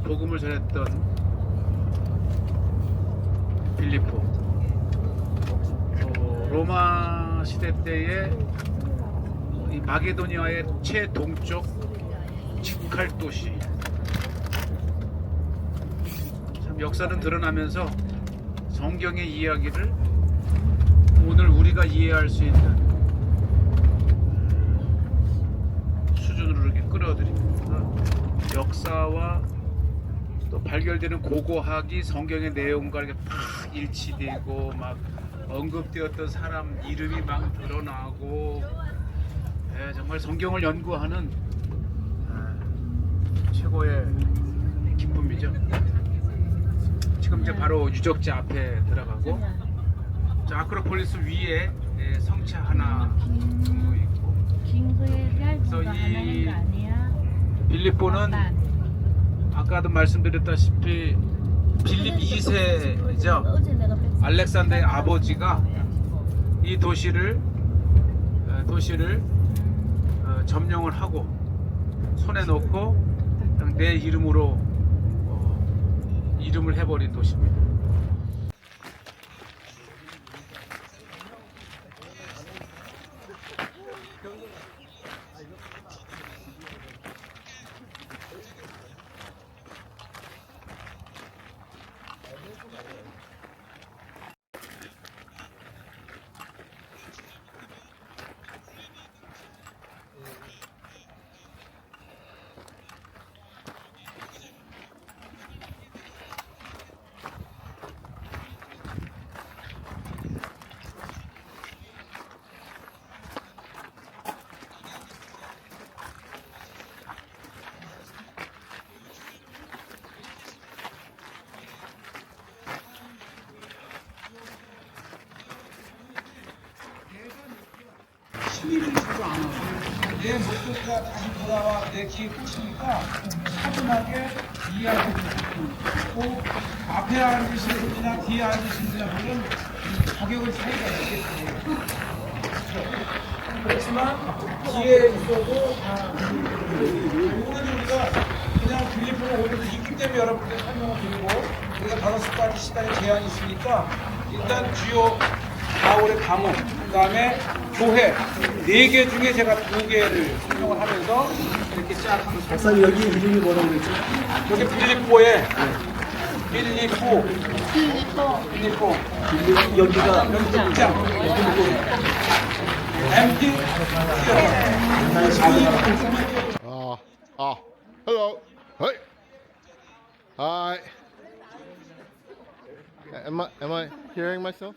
복음을 전했던 빌립보, 로마 시대 때의 이 마게도니아의 최동쪽 직할 도시. 참 역사는 드러나면서 성경의 이야기를 오늘 우리가 이해할 수 있는 수준으로 이렇게 끌어들입니다. 역사와 또 발견되는 고고학이 성경의 내용과 이렇게 팍 일치되고 막 언급되었던 사람 이름이 막 드러나고, 정말 성경을 연구하는 최고의 기쁨이죠. 지금 이제 바로 유적지 앞에 들어가고, 저 아크로폴리스 위에 성체 하나 정도 있고, 그래서 이 빌립보는 아까도 말씀드렸다시피 빌립 2세죠. 알렉산더의 아버지가 이 도시를 점령을 하고 손에 놓고 그냥 내 이름으로 이름을 해버린 도시입니다. 시민을 주지 않아. 내 목표가 다시 돌아와 내 뒤에 꽂히니까 차분하게 이해하고 있고, 앞에 앉으신 분이나 뒤에 앉으신 분들은 가격의 차이가 있겠죠. 그렇지만 뒤에 있어도 오늘 우리가 그냥 빌립보는 오늘도 있기 때문에 여러분들 설명을 드리고, 우리가 5시까지 시간이 제한이 있으니까 일단 주요 4월의 강원, 그 다음에 교회 4개 중에 제가 2개를 설명을 하면서 이렇게 쫙 하면서. 박사님 여기 이름이 뭐라고 그랬죠? 여기 빌립보에 빌립보 여기가 극장 MP Hello. Hey. Hi. Am I hearing myself?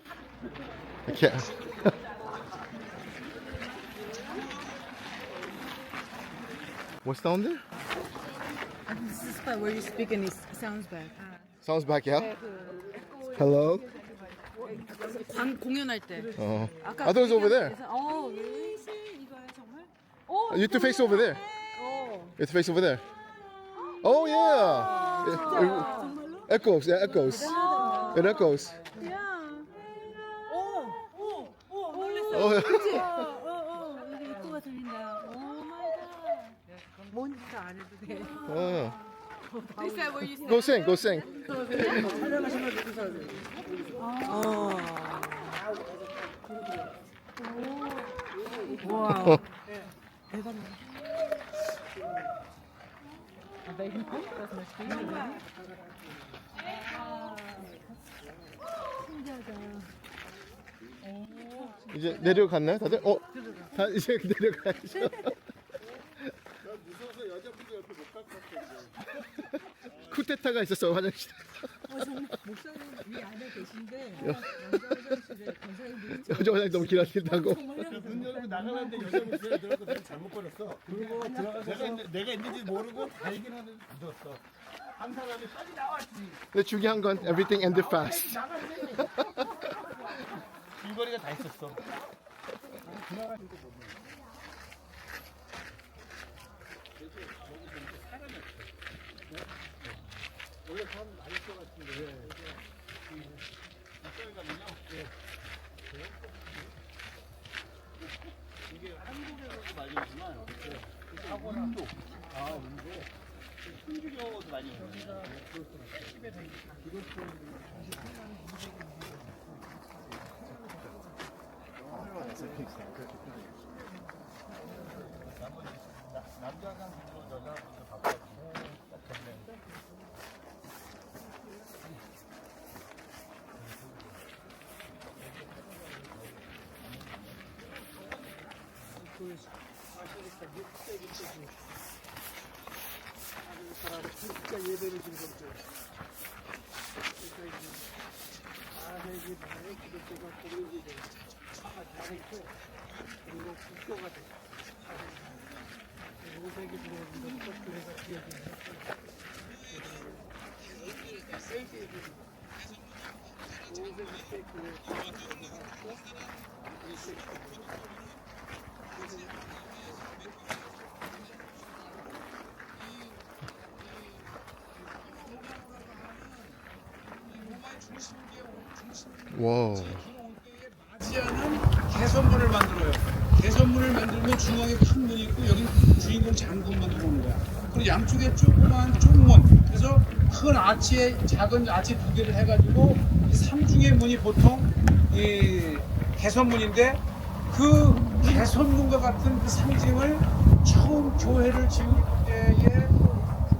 I can't. What's down there? This is part where you speak and it sounds bad. Sounds back, yeah? Hello? 공연할 때. Oh. I thought it was over there. 이거야 정말? You have to face over there. You have to face over there. Oh, yeah. It echoes, yeah, echoes. It echoes. Oh, yeah. 여기 입구가 들린다. 오 마이 갓. 뭔지도 안 해도 돼. Oh. Is that what you said? Go sing, go sing. 와. 이제 내려갔나요, 다들? 다 이제 내려가야죠. 쿠데타가 있었어, 화장실에. 목사님 이 안에 계신데 남자 화장실에 권사님들이 여자 화장실 너무 길어진다고. 문 열고 나가는데 여자 목소리 들어서 내가 잘못 걸었어. 그리고 들어가서 내가 있는지 모르고 달긴 하는데 늦었어. 한 사람이 빨리 나왔지. 근데 중요한 건 everything ended fast. 길거리가 다 있었어. 이게 한국에서도 많이 있지만 운동, 운동, 순주경우도 많이 있어요. 남자랑 여자랑 바꿔. 와. 맞이하는 개선문을 만들어요. 개선문을 만들면 중앙에 큰 문이 있고 여기 주인공 장군만 들어오는 거야. 그리고 양쪽에 조그만 쪽문. 그래서 큰 아치에 작은 아치 두 개를 해가지고 이 삼중의 문이 보통 이 개선문인데 그 개선문과 같은 그 상징을 처음 교회를 지을 때에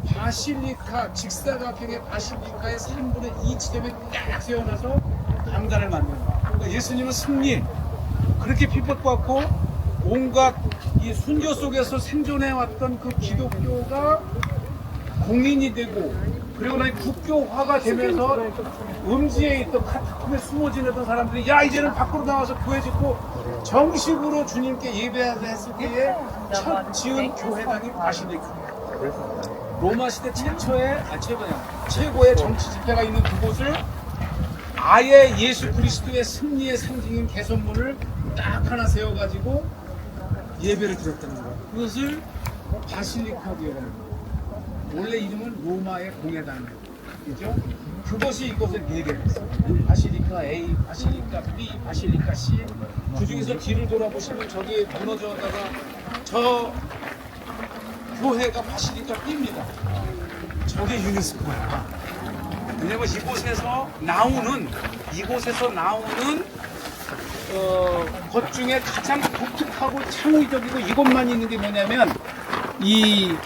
바실리카 직사각형의 바실리카의 3분의 2 지점에 딱 세워놔서 강단을 만든 거야. 그러니까 예수님은 승리, 그렇게 핍박받고 온갖 이 순교 속에서 생존해왔던 그 기독교가 공인이 되고 그리고 나니 국교화가 되면서 음지에 있던 카타콤에 숨어 지내던 사람들이 야 이제는 밖으로 나와서 교회 짓고 정식으로 주님께 예배했을 때에 첫 지은 교회당이 바실리카. 로마 시대 최고의 정치 집회가 있는 그곳을 아예 예수 그리스도의 승리의 상징인 개선문을 딱 하나 세워가지고 예배를 드렸다는 거예요. 그것을 바실리카 교회라는 거예요. 원래 이름은 로마의 공회당이죠. 그것이 이곳에 4개가 있어요. 바실리카 A, 바실리카 B, 바실리카 C. 그 중에서 뒤를 돌아보시면 저기 무너져다가 저 교회가 바실리카 B입니다. 저게 유네스코야. 왜냐면 이곳에서 나오는 것 중에 가장 독특하고 창의적이고 이것만 있는 게 뭐냐면 이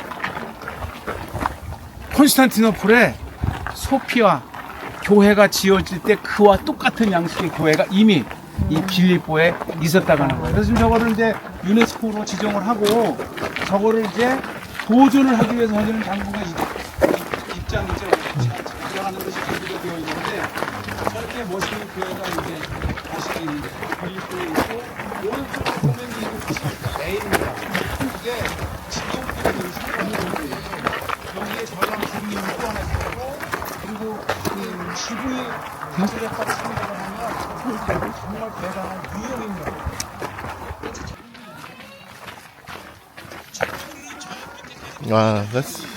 콘스탄티노플에 소피아 교회가 지어질 때 그와 똑같은 양식의 교회가 이미 이 빌립보에 있었다고 하는 거예요. 그래서 지금 저거를 이제 유네스코로 지정을 하고 저거를 이제 보존을 하기 위해서 하는 장부가 입장이죠. 들어가는 것이 준비가 되어 있는데 저렇게 멋있는 교회가 이제 다시 있는데 빌립보에 있고 오른쪽으로 보면 이곳이 A입니다. 이게 지금 여기에 저랑 주민이 또 하나 있고 그리고 그 지구의 가수력까지 참여를 하면 정말 대단한 유형입니다. 아, that's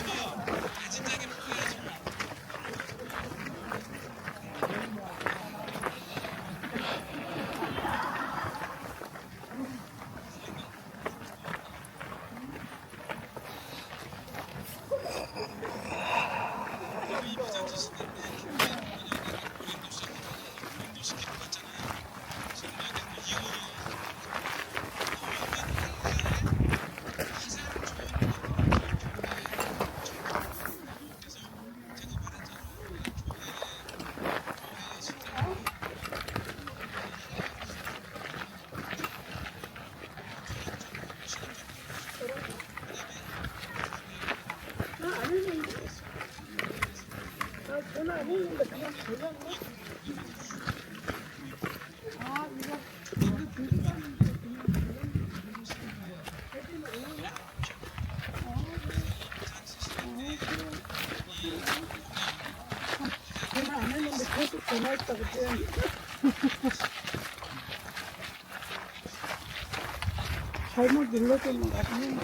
잘못 눌러주는 것 같네.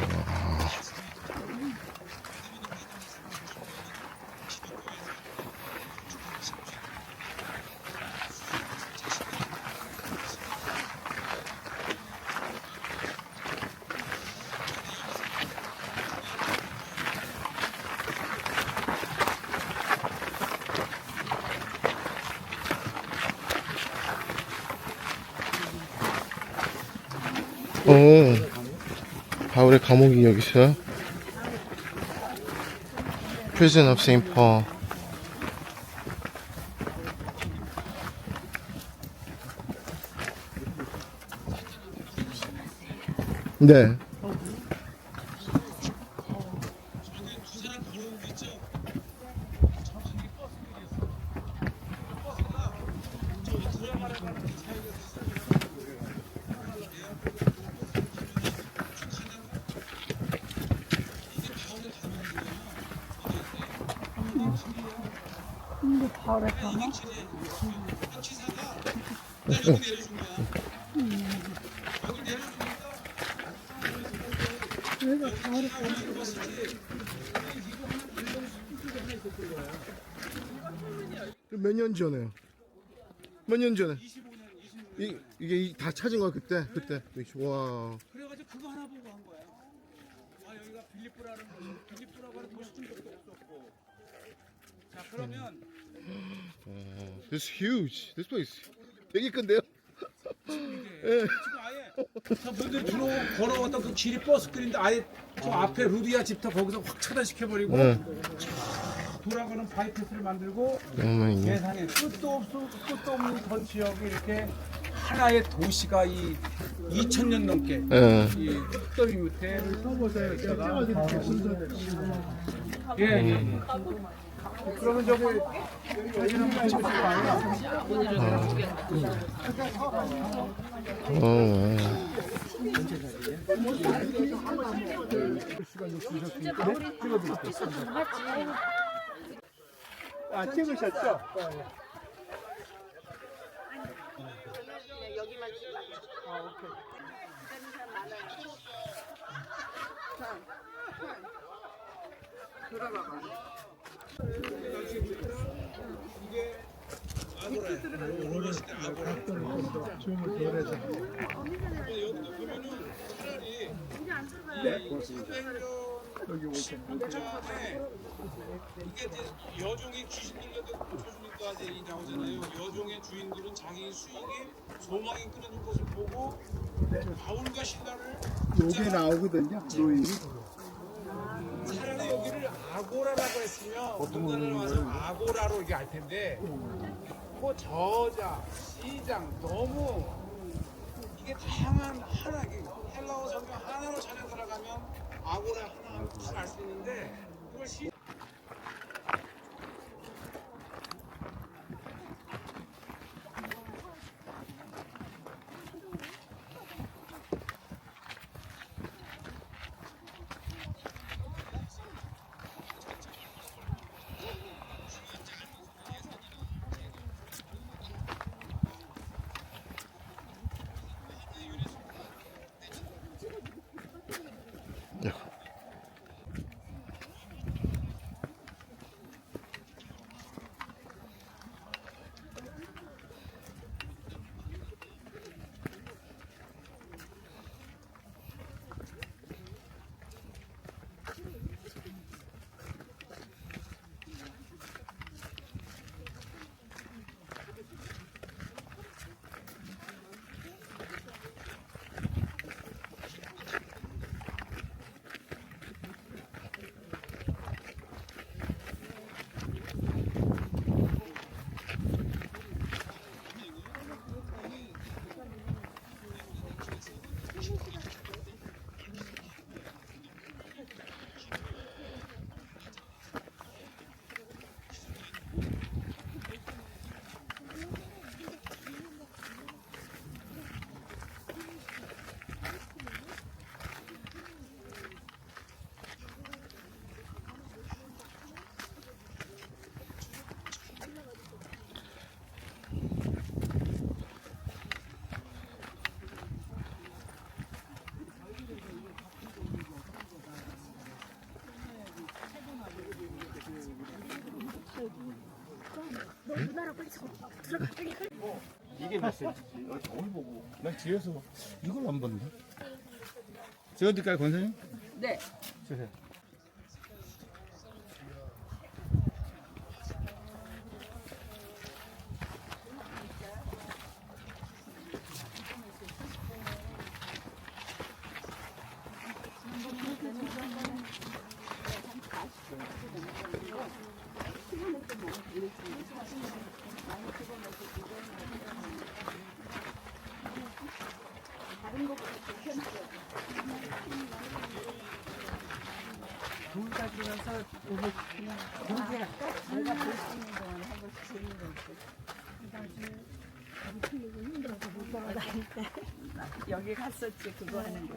바울의 감옥이 여기 있어요. Prison of St. Paul. 네. 근데 바로 가나? 여기가 바로 가나? 몇 년 전에요? 몇 년 전에? 이게 다 찾은 거야 그때? 와. 그래가지고 그거 하나 보고 한 거야. 아 여기가 빌립보라는 빌립보라고 하는 도시중독도 없었고. 자 그러면 This is huge. This place 되게 큰데요? 예. 지금 아예 저 분들 주로 걸어왔던 그 지리 버스들인데 아예 저 앞에 루디아 집터 거기서 확 차단시켜버리고 네. 돌아가는 바이패스를 만들고 어머니. 세상에 끝도 없는 전 지역이 이렇게 하나의 도시가 이 2000년 넘게 예. 이 흑더미 밑에를 떠보세요. 예. 그러면 저기 이런 거 있을 거 아니야? 아 찍으셨죠? 이게 이제 여종의 귀신 들려도 고쳐주니까 얘기 나오잖아요. 여종의 주인들은 자기 수익이 소망이 끊어진 것을 보고 바울과 신라를 요게 나오거든요. 노인이. 차라리 여기를 아고라라고 했으면 어떤 분들은 와서 아고라로 이렇게 알 텐데 그 저자, 시장 너무 이게 다양한 하나 헬라어 성경 하나로 찾아 들어가면 아고라 하나 다 알 수 있는데 그걸 이게 몇 cm? 저걸 보고. 난 뒤에서 이걸 안 봤는데. 제가 드릴까요, 권사님? 네. 주세요. 돌 가지고서 그냥 공개 할까? 내가 볼 수 있는 동안 한 번씩 재는 거 여기 갔었지 그거 하는 거.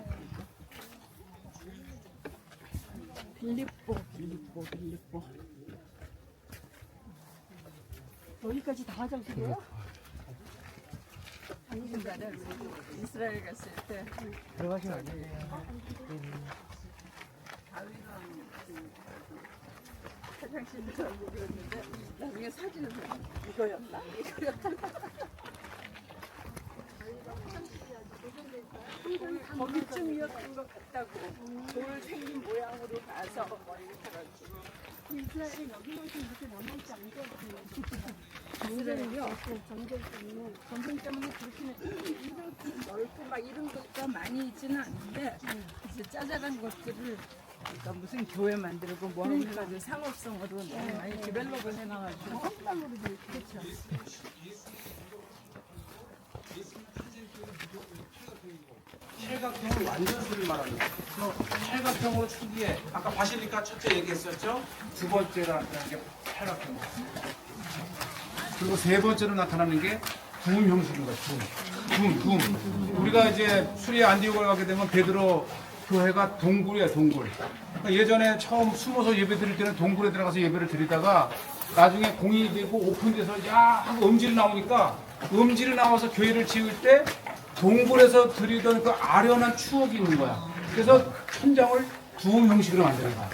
빌립보. 여기까지 다 화장실이에요? 옛날에 이스라엘 갔을 때 들어가시면 안 돼요. 화장실 들어가고 그랬는데 나중에 사진을 보면 이거였나? 거기쯤이었던 것 같다고. 돌 생긴 모양으로 가서 뭐 이렇게 해가지고. 이스라엘이 여기만큼 이렇게 남아있지 않은 것 같아요. 이스라엘이요? 전쟁 때문에 그렇게 넓고 막 이런 것도 많이 있지는 않은데 이제 짜잘한 것들을 그러니까 무슨 교회 만들고 뭐 하고 해가지고 상업성으로 너무 많이 디벨롭을 해놔가지고 그렇죠. 팔각형을 완전수를 말하는 거예요. 그래서 팔각형으로 초기에 아까 바실리카 첫째 얘기했었죠. 두 번째로 나타나는 게 팔각형. 그리고 세 번째로 나타나는 게 둠 형식인 거예요. 둠. 우리가 이제 수리에 안디옥을 가게 되면 베드로 교회가 동굴이야, 동굴. 그러니까 예전에 처음 숨어서 예배 드릴 때는 동굴에 들어가서 예배를 드리다가 나중에 공인이 되고 오픈돼서 야 하고 음질이 나오니까 음질이 나와서 교회를 지을 때 동굴에서 드리던 그 아련한 추억이 있는 거야. 그래서 천장을 둠 형식으로 만드는 거야.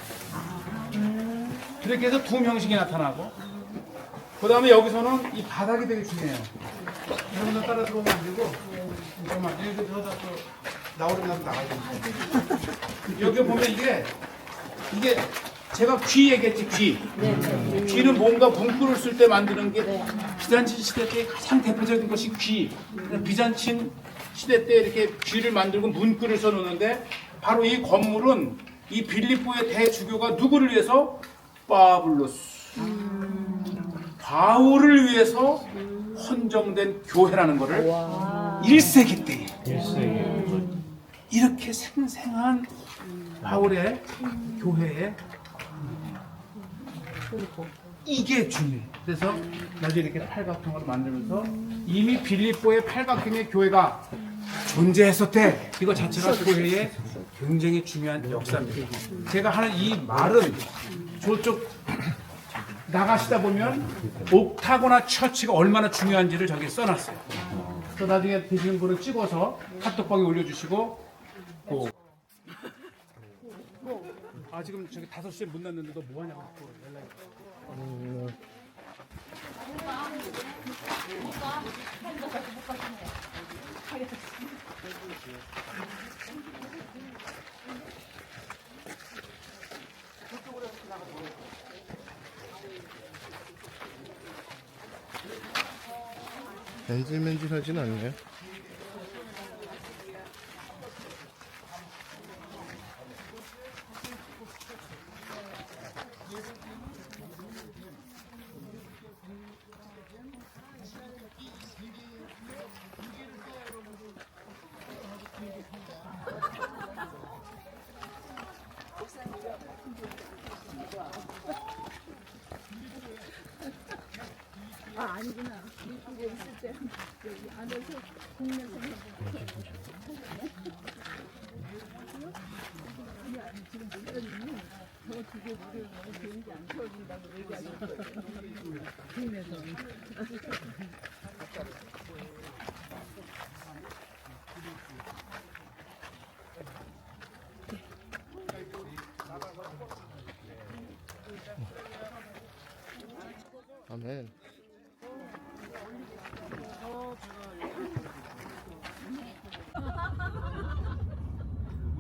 그렇게 해서 둠 형식이 나타나고, 그 다음에 여기서는 이 바닥이 되게 중요해요. 여러분들 따라 들어오면 안 되고, 잠깐만, 여기 들어다 또 나오려면 나가야 됩니다. 여기 보면 이게 제가 귀 얘기했지, 귀. 귀는 뭔가 문구를 쓸 때 만드는 게 비잔틴 시대 때 가장 대표적인 것이 귀. 비잔틴 시대 때 이렇게 귀를 만들고 문구를 써놓는데 바로 이 건물은 이 빌립보의 대주교가 누구를 위해서? 바블로스. 바울을 위해서 헌정된 교회라는 것을 1세기 때에 이렇게 생생한 바울의 교회에 이게 중요해요. 그래서 나중에 이렇게 팔각형으로 만들면서 이미 빌립보의 팔각형의 교회가 존재했었대. 이거 자체가 교회의 굉장히 중요한 역사입니다. 제가 하는 이 말은 저쪽 나가시다 보면 옥타고나 처치가 얼마나 중요한지를 저기 써놨어요. 또 나중에 되시는 분은 찍어서 카톡방에 올려주시고. 아 지금 저기 5시에 문 닫는데 너 뭐하냐고 연락이. 맨질맨질하진 않네요. 아 아니구나. 이쪽에 있을 때 여기 안에서 국내에서 저두개 물을 너무 비행기 안 태워준다고 얘기하는 거예요. 국내에서. 아멘.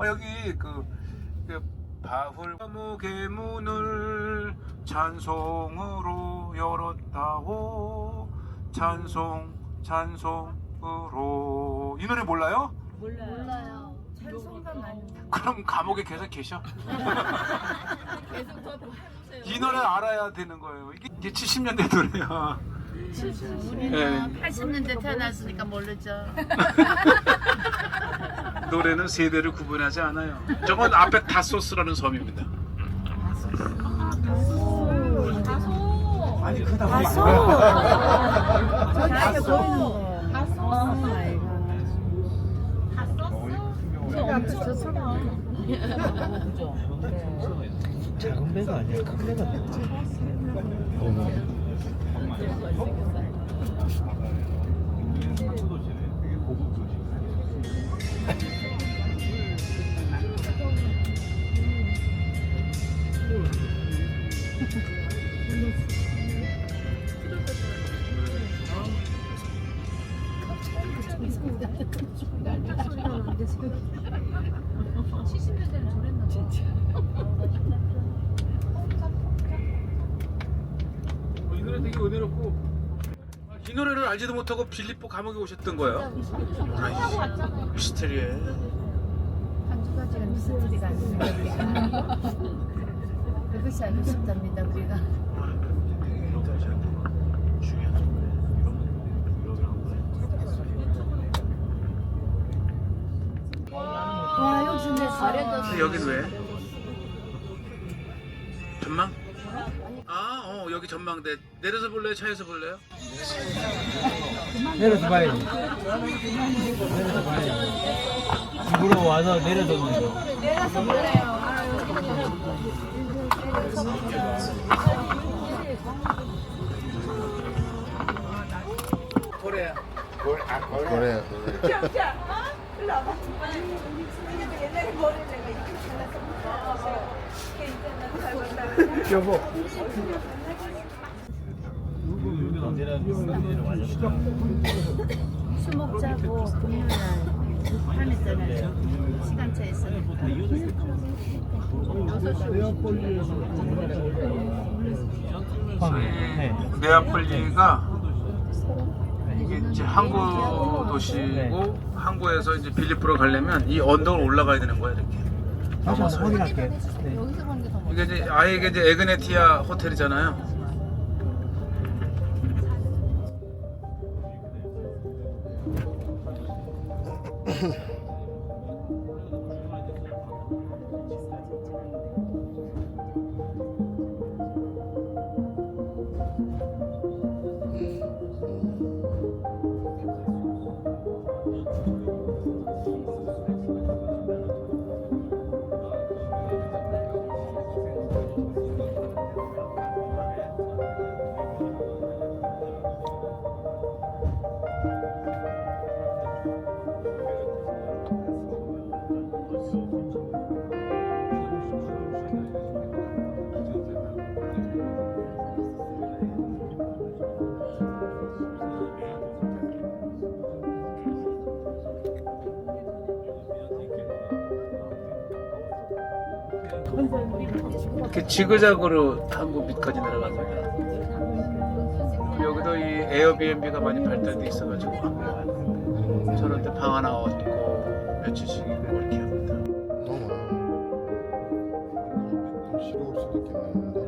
여기 그 바울 감옥의 문을 찬송으로 열었다오. 찬송으로. 이 노래 몰라요? 몰라요. 찬송가 많이. 그럼 감옥에 계속 계셔. 계속 더 해보세요. 이 노래 알아야 되는 거예요. 이게 70년대 노래야. 우리는 80년대 태어났으니까 모르죠. 노래는 세대를 구분하지 않아요. 저건 앞에 다소스라는 섬입니다. 아니 그다 가수. 저기 앞에 보이는 거. 저 앞에 저 사람. 작은 배가 아니야. 큰 배가 됐지. 이 노래 되게 은혜롭고 이 노래를 알지도 못하고 빌립보 감옥에 오셨던 거예요. 미스테리에. 한두 가지가 미스터리가 아닙니다. 우리가. 그것이 알고 싶답니다. 우리가. 와 여기서 내 잘해줬어. 여긴 왜? 전망? 여기 전망대. 내려서 볼래요? 차에서 볼래요? 내려서 봐야지. 내려서 봐야지. 집으로 와서 내려줬는데. 내려서 볼래요. 고래야. 그래. 여보. 술 먹자고 금요일날 밤에 떠나요. 시간차 있으니까. 네아폴리가 이게 이제 항구 도시고 항구에서 이제 빌리프로 가려면 이 언덕을 올라가야 되는 거야 이렇게. 다시 한번 확인할게. 네. 여기서 보는 게더 이게 이제 아예 이제 에그네티아 호텔이잖아요. 이렇게 지그자그로 항구 밑까지 내려갑니다. 여기도 이 에어비앤비가 많이 발달돼 있어가지고 저런 데 방 하나 얻고 며칠씩 있고 이렇게 합니다. 너무 많아. 싫어올 수도 있겠는데.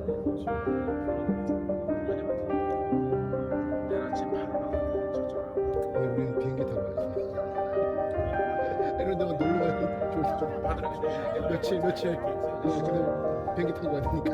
내일 아침 바로 나가면 저쪽으로. 근데 우리는 비행기 타고 가야지. 이런 데만 놀러 가면 좋을 바다를 조심해야 며칠. 근데 비행기 타고 가야 되니까.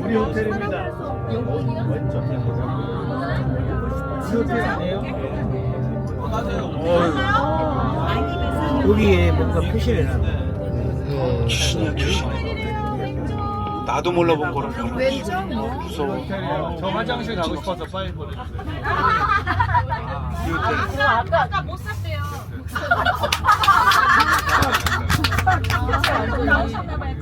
우리 호텔입니다. 우리 호텔 아니에요? 여기에 뭔가 표시를 해놨네. 귀신이야 귀신. 나도 몰라본 거라 왼쪽 뭐? 무서워. 저 화장실 가고 싶어서 파일 보내주세요. 아까 못 샀대요. 나오셨나봐요.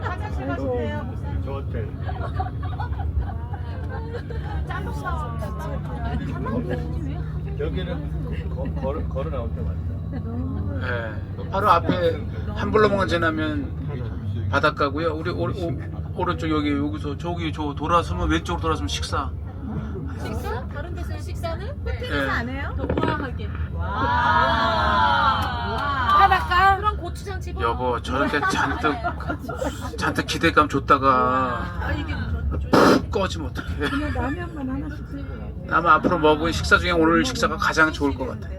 화장실 가세요. 저 호텔. 여기는 걸어 나올 때 맞다. 예, 바로 앞에 한 블로만 지나면 바닷가고요. 우리 오른쪽 여기서 저기 저 돌아서면 왼쪽으로 돌아서면 식사. 식사? 다른 데서 식사는? 예. 안 해요? 더 우아하게. 바닷가? 그럼 고추장 집어. 여보 저런데 잔뜩 기대감 줬다가 푹 꺼지면 어떡해. 그냥 라면만 하나씩 들고 가고. 아마 앞으로 먹은 식사 중에 오늘 식사가 가장 좋을 것 같아.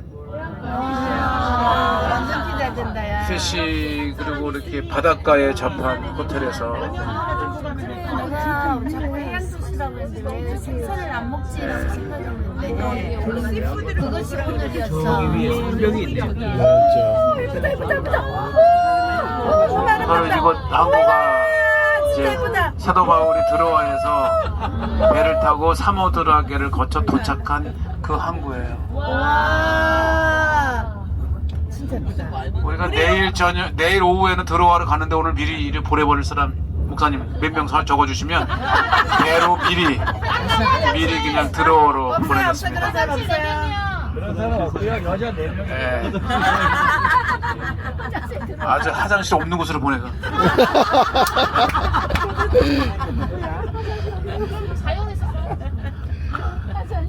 완전 기대된다 야. 스시 그리고 이렇게 바닷가에 잡한 호텔에서 내가 자꾸 해양도시라고 했는데 왜 생선을 안 먹지라고 생각했는데 그것이 오늘이었어. 여기 있네. 바로 이곳 항구가 이제 사도 바울이 드로아에서 배를 타고 사모드라게를 거쳐 도착한 그 항구예요. 와 진짜 예쁘다. 우리가 내일 오후에는 드로아를 가는데 오늘 미리 일을 보내버릴 사람 목사님 몇 명 적어주시면 배로 미리 그냥 드로아로 보내겠습니다. 그런 사람 없고요. 여자 4명. 예. 아주 화장실 없는 곳으로 보내가.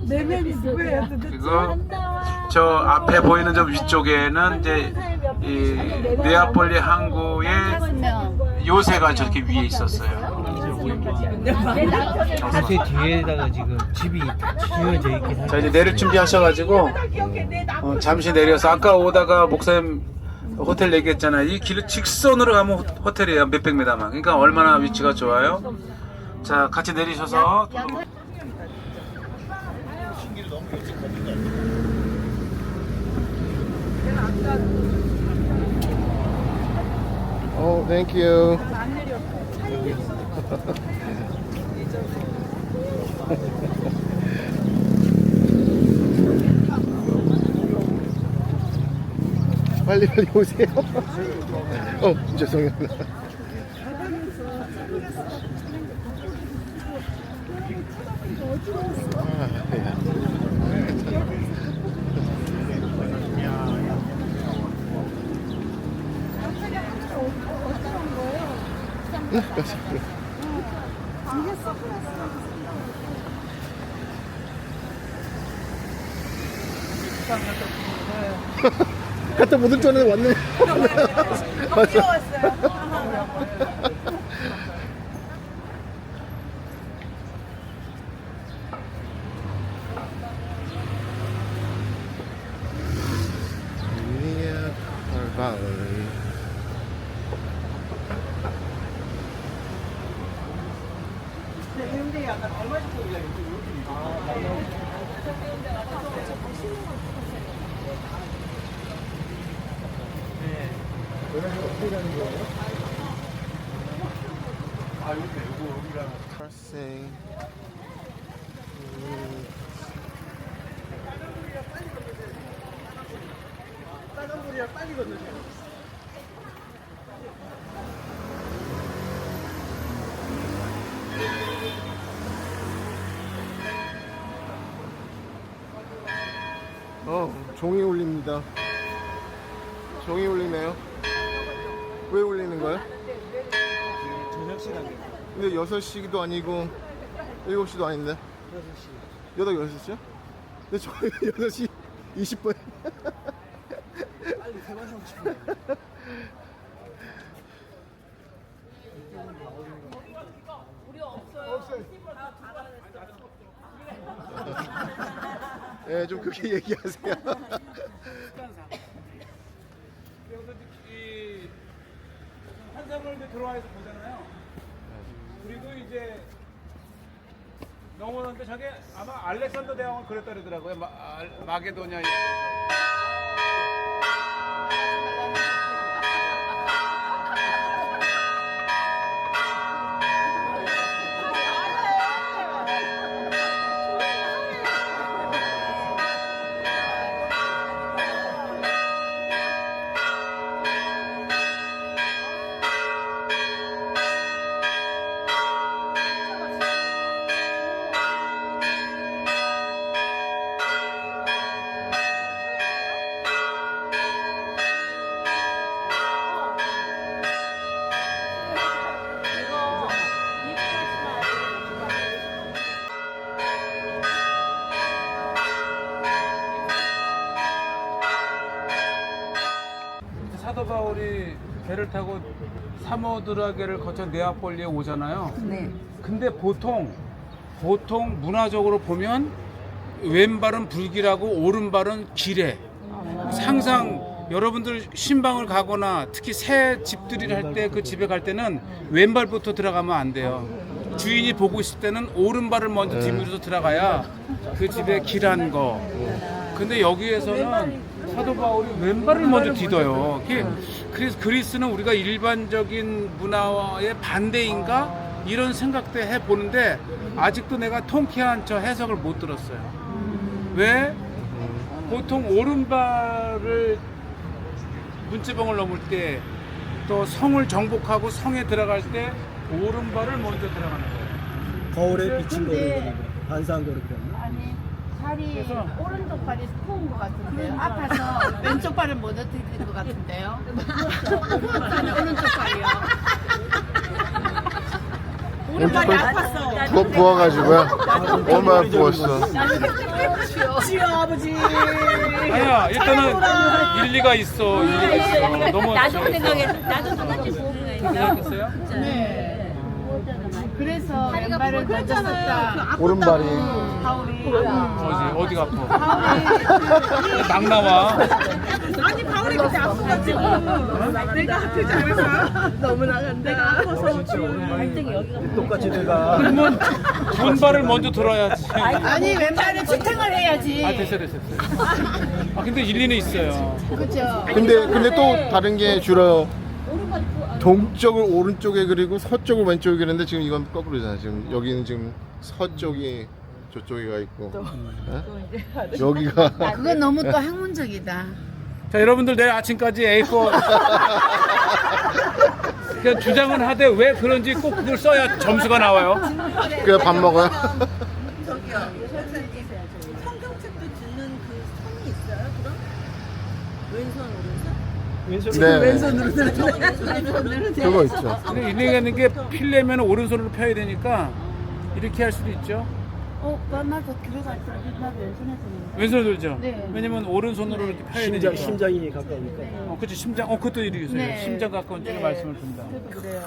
네 명이 누구예요? 그리고 저 앞에 보이는 저 위쪽에는 이제 이 네아폴리 항구의 요새가 저렇게 위에 있었어요. 사실 뒤에다가 지금 집이 다 지어져 있긴 자 한데 이제 내릴 준비하셔가지고 잠시 내려서 아까 오다가 목사님 호텔 얘기했잖아요. 이 길을 직선으로 가면 호텔이에요. 몇백 미터만. 그러니까 얼마나 위치가 좋아요. 자 같이 내리셔서 어, 땡큐. 빨리 오세요. 죄송해요. 갖다 못 올 줄 알았는데 왔네. 맞아. Crossing. 종이 울립니다. 종이 울리네요. 왜 울리는 거예요? 저녁 시간에 근데 6시도 아니고 7시도 아닌데 6시 6시요? 근데 저희 8시 20분 빨리 퇴근하고 싶어요. 네, 좀 그렇게 얘기하세요. 그래서 이 한샘을 들어와서 보잖아요. 그리고 이제 넘어졌는데 저게 아마 알렉산더 대왕은 그랬다 그러더라고요. 마게도냐 이런 데서. 사도 바울이 배를 타고 사모드라게를 거쳐 네아폴리에 오잖아요. 네. 근데 보통 문화적으로 보면 왼발은 불길하고 오른발은 길해. 항상 여러분들 신방을 가거나 특히 새 집들이를 할 때 그 집에 갈 때는 왼발부터 들어가면 안 돼요. 주인이 보고 있을 때는 오른발을 먼저 뒤밀어서 들어가야 그 집에 길한 거. 근데 여기에서는 사도 바울이 왼발을 먼저 디뎌요. 그래서 그리스는 우리가 일반적인 문화의 반대인가 이런 생각도 해보는데 아직도 내가 통쾌한 저 해석을 못 들었어요. 왜? 보통 오른발을 문지방을 넘을 때 또 성을 정복하고 성에 들어갈 때 오른발을 먼저 들어가는 거예요. 거울에 비친 거를 반사한 거를 아니 발이 오른쪽 발이 스포인 것 같은데요. 아파서 왼쪽 발을 못 어떻게 것 같은데요. 오른쪽 발이요. 오른발이 아팠어. 뭐 부어가지고요? 얼마나 부었어? 지어 아버지. 아니야, 일단은 일리가 있어. 너무 나도 생각해. 나도 똑같이 보험가 생각했어요? 네. 그래서 왼발을 먼저 썼다. 오른발이 바울이. 어디가 아파? 막 나와. 아니 바울이 그때 아프가지고 내가 아프지 않아서 너무 나간다. 내가 아파서 똑같이 내가 그러면 왼발을 먼저 들어야지. 아니 왼발은 지탱을 해야지. 아, 됐어. 아, 근데 일리는 있어요. 그렇죠. 근데 또 다른 게 주로 동쪽을 오른쪽에 그리고 서쪽을 왼쪽에 그리는데 지금 이건 거꾸로잖아. 지금 여기는 지금 서쪽이 저쪽에가 있고 여기가 그건 너무 또 학문적이다. 자, 여러분들 내일 아침까지 A4 그냥 주장은 하되 왜 그런지 꼭 그걸 써야 점수가 나와요. 그냥 밥 먹어요. 성경책도 듣는 그 선이 있어요? 그럼 왼손 오른손? 네, 왼손으로 듣는 그거 있죠. 근데 일리는 게 필려면 오른손으로 펴야 되니까 이렇게 할 수도 있죠. 나도 들어갈 때 나도 왼손에서 왼손으로 들죠. 네. 왜냐면 오른손으로 이렇게 펴야 되니까. 심장이 가까우니까 그렇지, 심장. 그것도 일이 있어요. 네. 심장 가까운 쪽에 말씀을 듭니다. 그래요.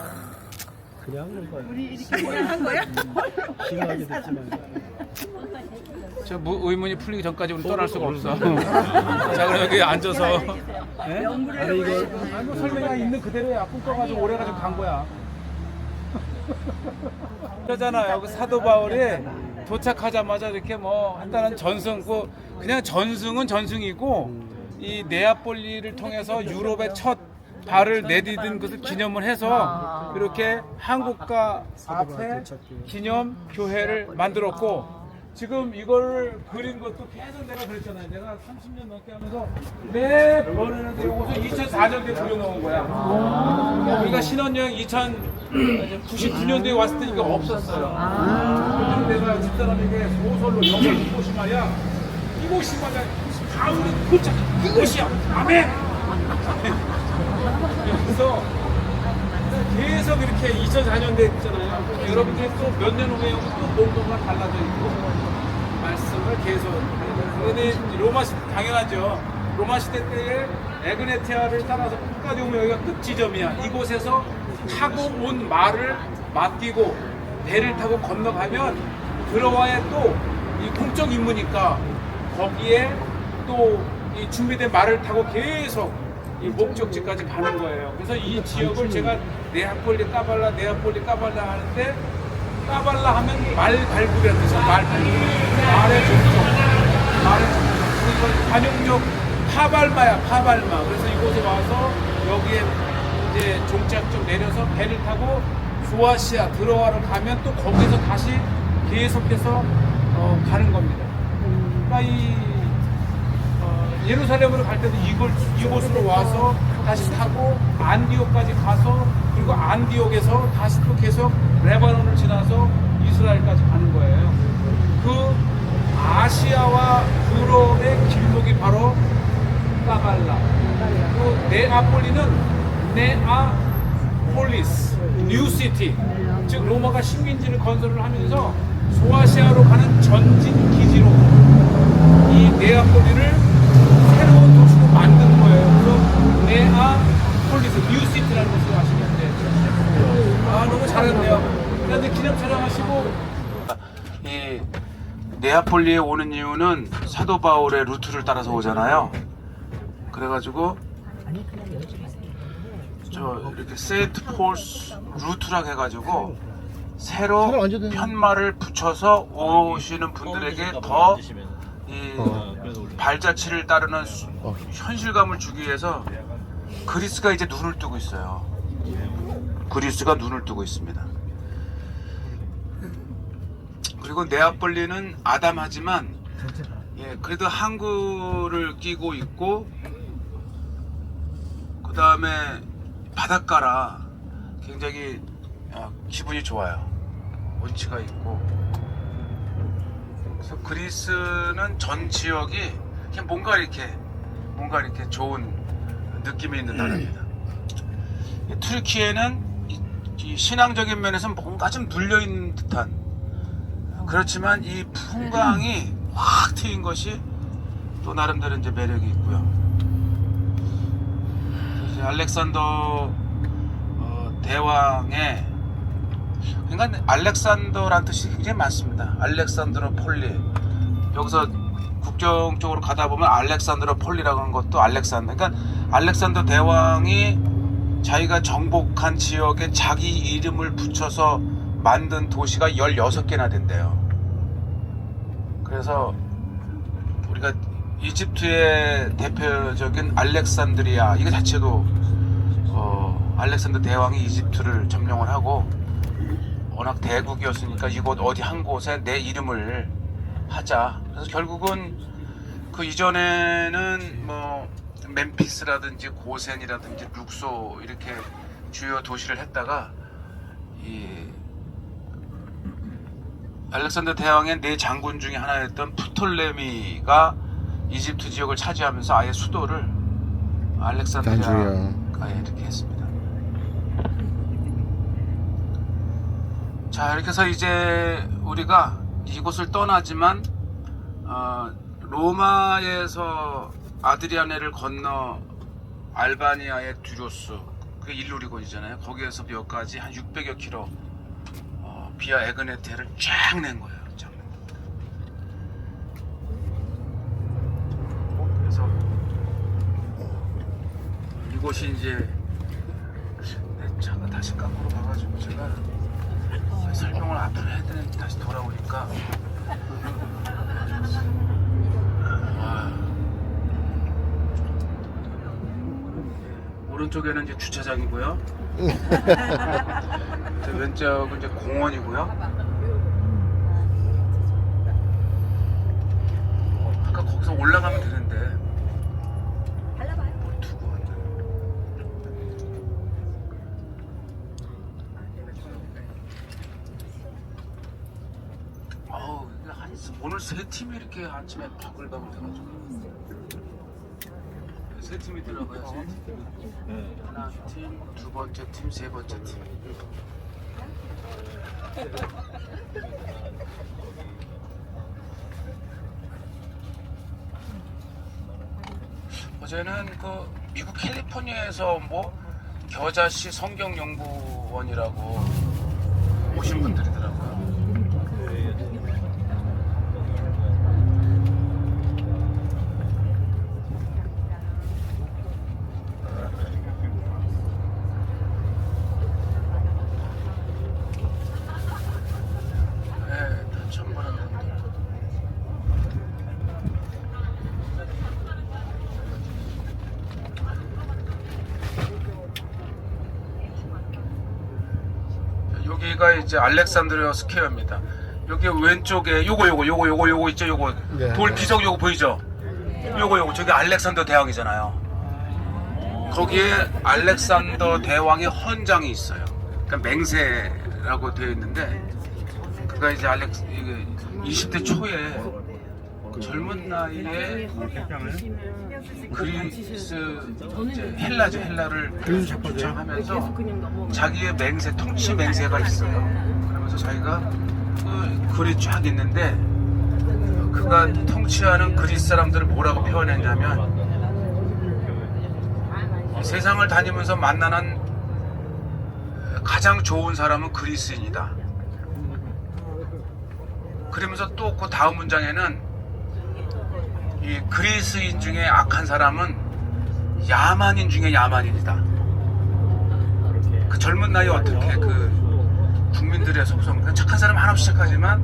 그냥 하는 거야. 우리 이렇게 그냥 한 거야? 심하게 듣지만 저 의문이 풀리기 전까지 우리 떠날 수가 없어. 자, 그럼 여기 앉아서. 네? 아니 이거 아니, 설명이 있는 그대로야. 꿈꿔가지고 오래가지고 간 거야. 그러잖아요. 그 사도 바울이 도착하자마자 이렇게 뭐 한다는 전승, 그냥 전승은 전승이고 이 네아폴리를 통해서 유럽의 첫 발을 내디딘 것을 기념을 해서 이렇게 한국과 앞에 기념 교회를 만들었고 지금 이걸 그린 것도 계속 내가 그랬잖아요. 내가 30년 넘게 하면서 매번에는 이것을 2004년도에 그려놓은 거야. 우리가 신혼여행 1999년도에 왔을 때 이거 없었어요. 그때 내가 집사람에게 소설로 여기 이곳이 말이야. 이곳이 말이야. 가을은 도착. 이곳이야. 아멘. 그래서 계속 이렇게 2004년도에 했잖아요. 여러분들이 또 몇 년 후에 오면 또 뭔가가 달라져 있고 말씀을 계속. 그런데 로마 시대 당연하죠. 로마 시대 때에 에그네티아를 따라서 끝까지 오면 여기가 끝 지점이야. 이곳에서 타고 온 말을 맡기고 배를 타고 건너가면 들어와야 또 이 공적 임무니까 거기에 또 이 준비된 말을 타고 계속 이 목적지까지 가는 거예요. 그래서 이 지역을 제가 네아폴리 까발라 하는데 까발라 하면 말 발굴이라는 뜻이에요. 말 발굴. 말의 종족. 그래서 관용적 파발마야, 파발마. 그래서 이곳에 와서 여기에 이제 종착점 내려서 배를 타고 조아시아 들어와로 가면 또 거기서 다시 계속해서 가는 겁니다. 그러니까 이 예루살렘으로 갈 때도 이곳으로 와서 다시 타고 안디옥까지 가서 그리고 안디옥에서 다시 또 계속 레바논을 지나서 이스라엘까지 가는 거예요. 그 아시아와 유럽의 길목이 바로 까발라. 그 네아폴리는 네아폴리스, 뉴시티. 즉 로마가 식민지를 건설을 하면서 소아시아로 가는 전진 기지로 이 네아폴리를 새로운 도시로 만든 거예요. 그래서 네아폴리스, 뉴시티라는 것을 아시면 돼요. 아, 너무 잘했네요. 그런데 기념 촬영하시고 이 네아폴리에 오는 이유는 사도 바울의 루트를 따라서 오잖아요. 그래가지고 저 이렇게 세인트 폴스 루트라고 해가지고 새로 편말을 붙여서 오시는 분들에게 더 이 발자취를 따르는 현실감을 주기 위해서 그리스가 이제 눈을 뜨고 있어요. 그리스가 눈을 뜨고 있습니다. 그리고 네아폴리는 아담하지만 그래도 항구를 끼고 있고 그 다음에 바닷가라 굉장히 기분이 좋아요. 운치가 있고. 그래서 그리스는 전 지역이 그냥 뭔가 이렇게 좋은 느낌이 있는 나라입니다. 튀르키예는 이 신앙적인 면에서 뭔가 좀 눌려있는 듯한, 그렇지만 이 풍광이 확 트인 것이 또 나름대로 이제 매력이 있고요. 이제 알렉산더 대왕의, 그러니까 알렉산더라는 뜻이 굉장히 많습니다. 알렉산드로 폴리. 여기서 국경 쪽으로 가다 보면 알렉산드로 폴리라고 하는 것도 알렉산더. 그러니까 알렉산더 대왕이 자기가 정복한 지역에 자기 이름을 붙여서 만든 도시가 16개나 된대요. 그래서 우리가 이집트의 대표적인 알렉산드리아 이거 자체도 알렉산더 대왕이 이집트를 점령을 하고 워낙 대국이었으니까 이곳 어디 한 곳에 내 이름을 하자. 그래서 결국은 그 이전에는 뭐 멤피스라든지 고센이라든지 룩소 이렇게 주요 도시를 했다가 이 알렉산더 대왕의 네 장군 중에 하나였던 프톨레미가 이집트 지역을 차지하면서 아예 수도를 알렉산드리아에 이렇게 했습니다. 자, 이렇게 해서 이제 우리가 이곳을 떠나지만 로마에서 아드리아네를 건너 알바니아의 듀로스, 그게 일루리곤이잖아요. 거기에서 여기까지 한 600여 킬로 비아 에그네티아를 쫙 낸 거예요. 쫙 낸 거. 그래서 이곳이 이제 내 차가 다시 깎으러 가가지고 제가 설명을 앞으로 해야 되는데 다시 돌아오니까 오른쪽에는 이제 주차장이고요. 왼쪽은 이제 공원이고요. 거기서 올라가면 되는데 뭘 두고 왔네. 아우 오늘 세 팀이 이렇게 아침에 바글바글 돼가지고 세 팀이 들어가요. 세 팀. 하나 팀, 두 번째 팀, 세 번째 팀. 어제는 그 미국 캘리포니아에서 뭐 겨자씨 성경연구원이라고 오신 분들이더라고요. 네, 다 천만원 분들. 여기가 이제 알렉산드리아 스퀘어입니다. 여기 왼쪽에 요거 있죠? 요거 네. 돌 비석 요거 보이죠? 요거 저기 알렉산더 대왕이잖아요. 거기에 알렉산더 대왕의 헌장이 있어요. 그러니까 맹세라고 되어 있는데 그가 이제 20대 초에 젊은 나이에 그리스 이제 헬라를 주창하면서 자기의 맹세, 통치 맹세가 있어요. 그러면서 자기가 글이 쫙 있는데 그가 통치하는 그리스 사람들을 뭐라고 표현했냐면 세상을 다니면서 만나는 가장 좋은 사람은 그리스인이다. 그러면서 또 그 다음 문장에는 이 그리스인 중에 악한 사람은 야만인 중에 야만인이다. 그 젊은 나이에 어떻게 그 국민들의 속성, 착한 사람 한없이 착하지만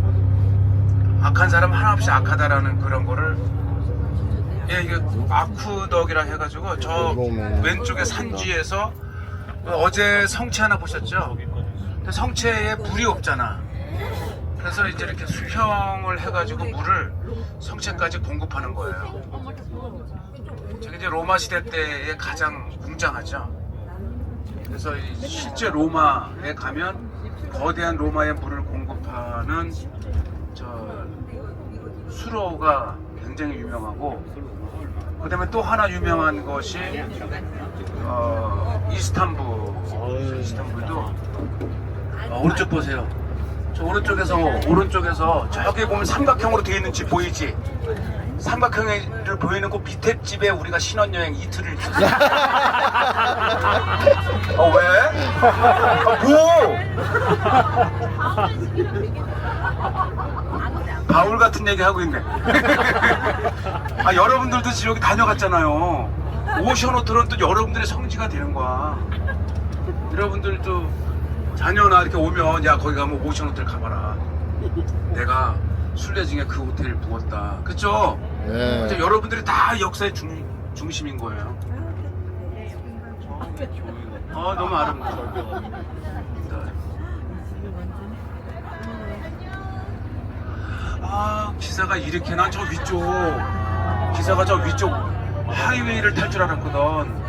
악한 사람 한없이 악하다라는 그런 거를 이게 아쿠덕이라 해가지고 저 왼쪽에 산지에서 어제 성체 하나 보셨죠? 근데 성체에 물이 없잖아. 그래서 이제 이렇게 수평을 해가지고 물을 성체까지 공급하는 거예요. 저게 이제 로마 시대 때에 가장 웅장하죠. 그래서 실제 로마에 가면 거대한 로마의 물을 공급하는 저 수로가 굉장히 유명하고, 그다음에 또 하나 유명한 것이 이스탄불도 오른쪽 보세요. 저 오른쪽에서 저기 보면 삼각형으로 되어 있는 집 보이지? 삼각형을 보이는 그 밑에 집에 우리가 신혼여행 이틀을 있었어요. 왜? 바울 같은 얘기 하고 있네. 여러분들도 지금 여기 다녀갔잖아요. 오션호텔은 또 여러분들의 성지가 되는 거야. 여러분들도 자녀나 이렇게 오면 야 거기 가면 오션호텔 가봐라. 내가 순례중에 그 호텔을 묵었다. 그쵸? 네. 그쵸? 여러분들이 다 역사의 중심인 거예요. 너무 아름다워. 기사가 이렇게 난 저 위쪽 기사가 저 위쪽 하이웨이를 탈 줄 알았거든.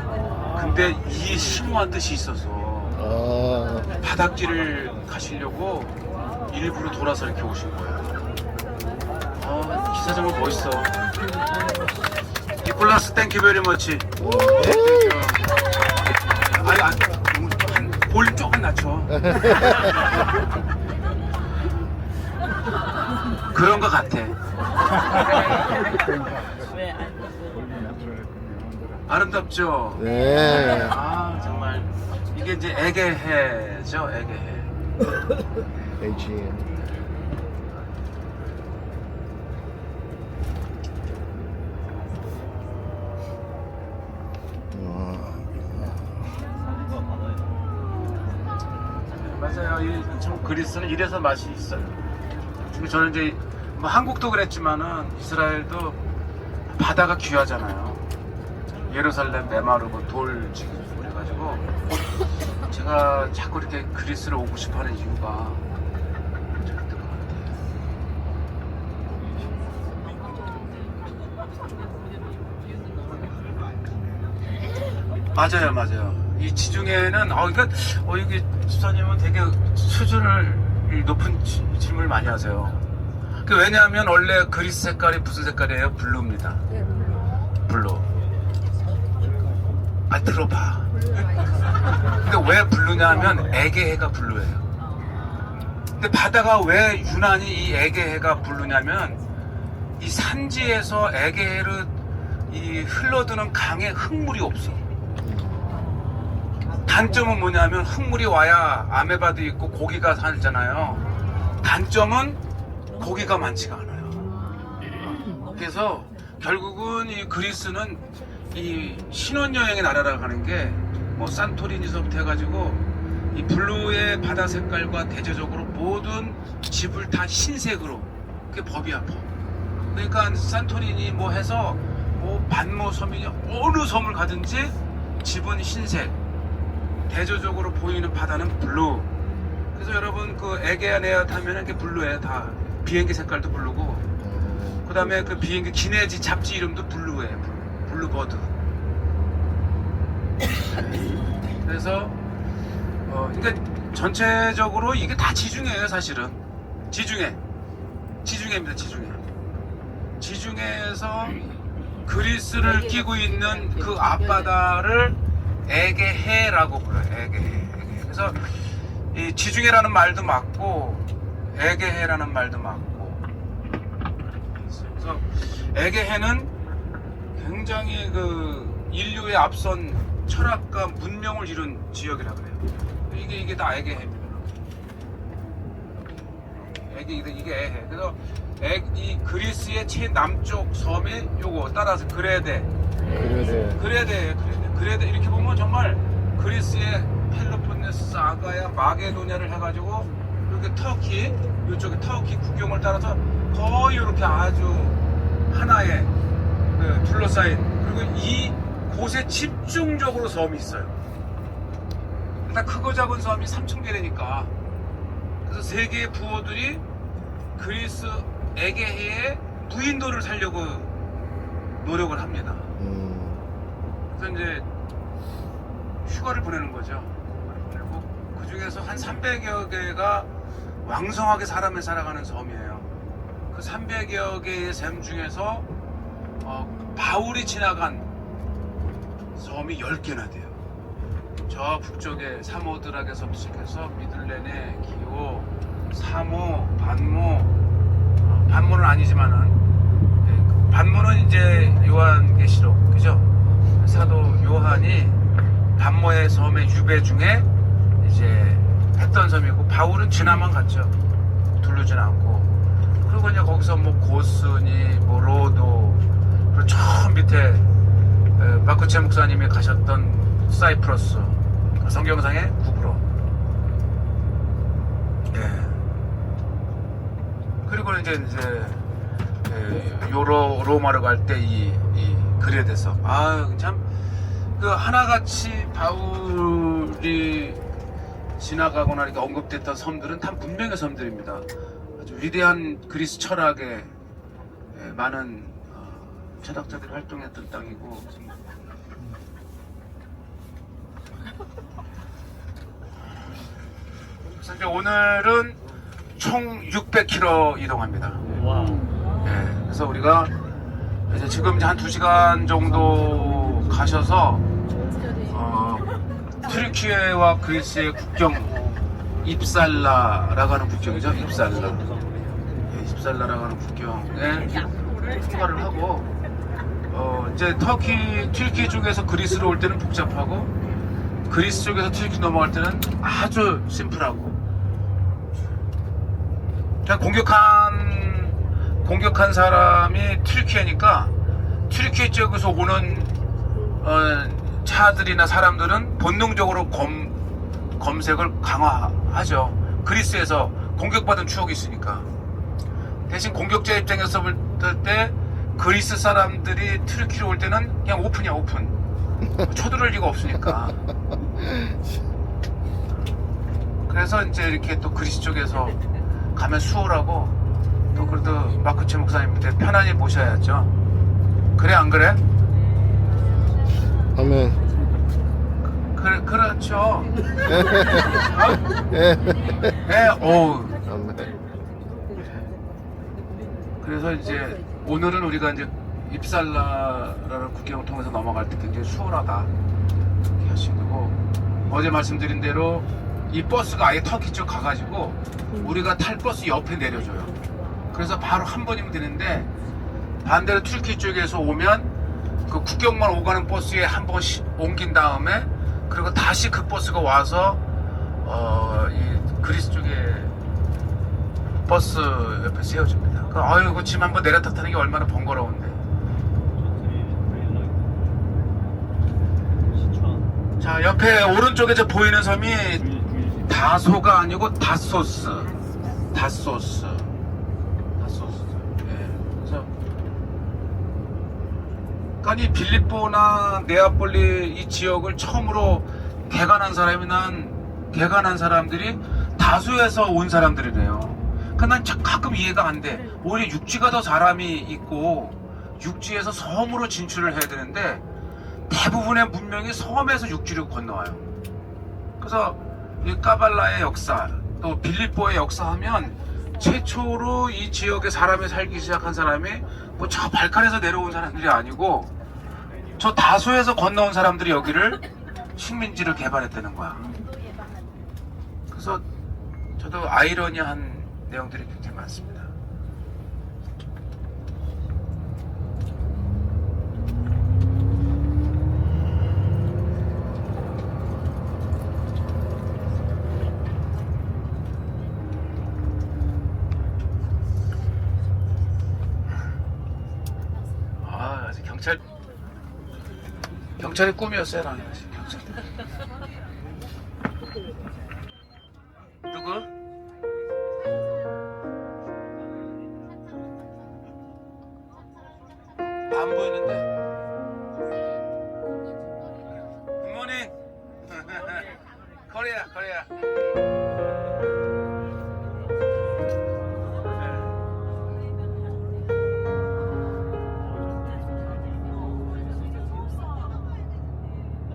근데 이 심오한 뜻이 있어서 바닷길을 가시려고 일부러 돌아서 이렇게 오신 거예요. 기사 정말 멋있어. 니콜라스 땡큐 베리 머치. 볼륨 조금 낮춰. 그런 거 같아. 아름답죠? 네. 정말 이게 이제 에게해죠, 에게해. AGM. 맞아요. 참 그리스는 이래서 맛이 있어요. 저는 이제 뭐 한국도 그랬지만은 이스라엘도 바다가 귀하잖아요. 예루살렘 메마르고 돌지기 그래가지고 제가 자꾸 이렇게 그리스를 오고 싶어하는 이유가 저랬던 것 같아요. 맞아요, 맞아요. 이 지중해는 그러니까 이게 집사님은 되게 수준을 높은 질문을 많이 하세요. 왜냐하면 원래 그리스 색깔이 무슨 색깔이에요? 블루입니다. 블루. 들어봐. 근데 왜 블루냐 하면 에게해가 블루예요. 근데 바다가 왜 유난히 이 에게해가 블루냐면 이 산지에서 에게해를 이 흘러드는 강에 흙물이 없어. 단점은 뭐냐면 흙물이 와야 아메바도 있고 고기가 살잖아요. 단점은 고기가 많지가 않아요. 그래서 결국은 이 그리스는 이 신혼여행의 나라라고 하는 게 뭐 산토리니서부터 해가지고 이 블루의 바다 색깔과 대조적으로 모든 집을 다 흰색으로, 그게 법이야, 법. 그러니까 산토리니 뭐 해서 뭐 반모 섬이냐 어느 섬을 가든지 집은 흰색, 대조적으로 보이는 바다는 블루. 그래서 여러분 그 에게아네아 타면은 게 블루예요. 다 비행기 색깔도 블루고, 그 다음에 그 비행기 기내지 잡지 이름도 블루예요. 블루버드. 그래서 그러니까 전체적으로 이게 다 지중해예요, 사실은. 지중해입니다, 지중해. 지중해에서 그리스를 끼고 있는 그 앞바다를 에게해라고 불러요. 에게해. 그래서 이 지중해라는 말도 맞고 에게해라는 말도 맞고. 그래서 에게해는 굉장히 그 인류의 앞선 철학과 문명을 이룬 지역이라 그래요. 이게 다 에게해입니다. 이게 에해. 그래서 이 그리스의 최남쪽 섬이 요거 따라서 그레데 이렇게 보면 정말 그리스의 펠로폰네소스, 아가야, 마게도냐를 해가지고 이렇게 터키, 이쪽에 터키 국경을 따라서 거의 이렇게 아주 하나의 그 둘러싸인, 그리고 이 곳에 집중적으로 섬이 있어요. 일단 크고 작은 섬이 3,000개라니까. 그래서 세 개의 부호들이 그리스 에게해의 무인도를 살려고 노력을 합니다. 그래서 이제 휴가를 보내는 거죠. 그리고 그 중에서 한 300여 개가 왕성하게 사람을 살아가는 섬이에요. 그 300여 개의 섬 중에서 바울이 지나간 섬이 10개나 돼요. 저 북쪽에 사모드락에서부터 시작해서 미들레네, 기오, 사모, 반모는 아니지만은, 반모는 이제 요한계시록, 그죠? 사도 요한이 반모의 섬의 유배 중에 이제 했던 섬이고, 바울은 지나만 갔죠. 두르진 않고. 그리고 이제 거기서 뭐 고스니, 뭐 로도, 그리고 저 밑에 마크체 목사님이 가셨던 사이프러스, 성경상의 구브로. 예. 그리고 이제 로마로 갈 때 이 그레데서 참 그 하나같이 바울이 지나가거나 이렇게 언급됐던 섬들은 다 문명의 섬들입니다. 아주 위대한 그리스 철학에 많은 철학자들이 활동했던 땅이고. 그래서 이제 오늘은 총 600km 이동합니다. 와. 예, 그래서 우리가 이제 지금 이제 한 2시간 정도 가셔서 튀르키예와 그리스의 국경 입살라라고 하는 국경이죠. 입살라라고 하는 국경에 통과를 하고 이제 튀르키 쪽에서 그리스로 올 때는 복잡하고 그리스 쪽에서 튀르키 넘어갈 때는 아주 심플하고, 그냥 공격한 사람이 튀르키예니까 튀르키예 쪽에서 오는 차들이나 사람들은 본능적으로 검색을 강화하죠. 그리스에서 공격받은 추억이 있으니까. 대신 공격자 입장에서 볼 때 그리스 사람들이 튀르키로 올 때는 그냥 오픈이야, 오픈. 쳐들을 리가 없으니까. 그래서 이제 이렇게 또 그리스 쪽에서 가면 수월하고, 또 그래도 마크체 목사님한테 편안히 모셔야죠. 그래 안 그래? 아멘. 그쵸. 네, 어우. 그래서 이제 오늘은 우리가 이제 입살라라는 국경을 통해서 넘어갈 때 굉장히 수월하다 이렇게 하시고, 어제 말씀드린 대로 이 버스가 아예 터키 쪽 가가지고 우리가 탈 버스 옆에 내려줘요. 그래서 바로 한 번이면 되는데, 반대로 튀르키 쪽에서 오면 그 국경만 오가는 버스에 한 번 옮긴 다음에, 그리고 다시 그 버스가 와서 이 그리스 쪽에 버스 옆에 세워줍니다. 아유, 그 짐 한번 내려타 타는 게 얼마나 번거로운데. 자, 옆에 오른쪽에 저 보이는 섬이 다소가 아니고 다소스. 예. 그래서 그러니까 이 빌립보나 네아폴리 이 지역을 처음으로 개간한 사람들이 다소에서 온 사람들이래요. 그러니까 난 가끔 이해가 안 돼. 오히려 육지가 더 사람이 있고 육지에서 섬으로 진출을 해야 되는데, 대부분의 문명이 섬에서 육지로 건너와요. 그래서 이 까발라의 역사, 또 빌립보의 역사하면 최초로 이 지역에 사람이 살기 시작한 사람이 뭐 저 발칸에서 내려온 사람들이 아니고 저 다소에서 건너온 사람들이 여기를 식민지를 개발했다는 거야. 그래서 저도 아이러니한 내용들이 굉장히 많습니다. 아직 경찰의 꿈이었어요, 나는. 경찰. 누구? 안 보이는데. 굿모닝. 코리아.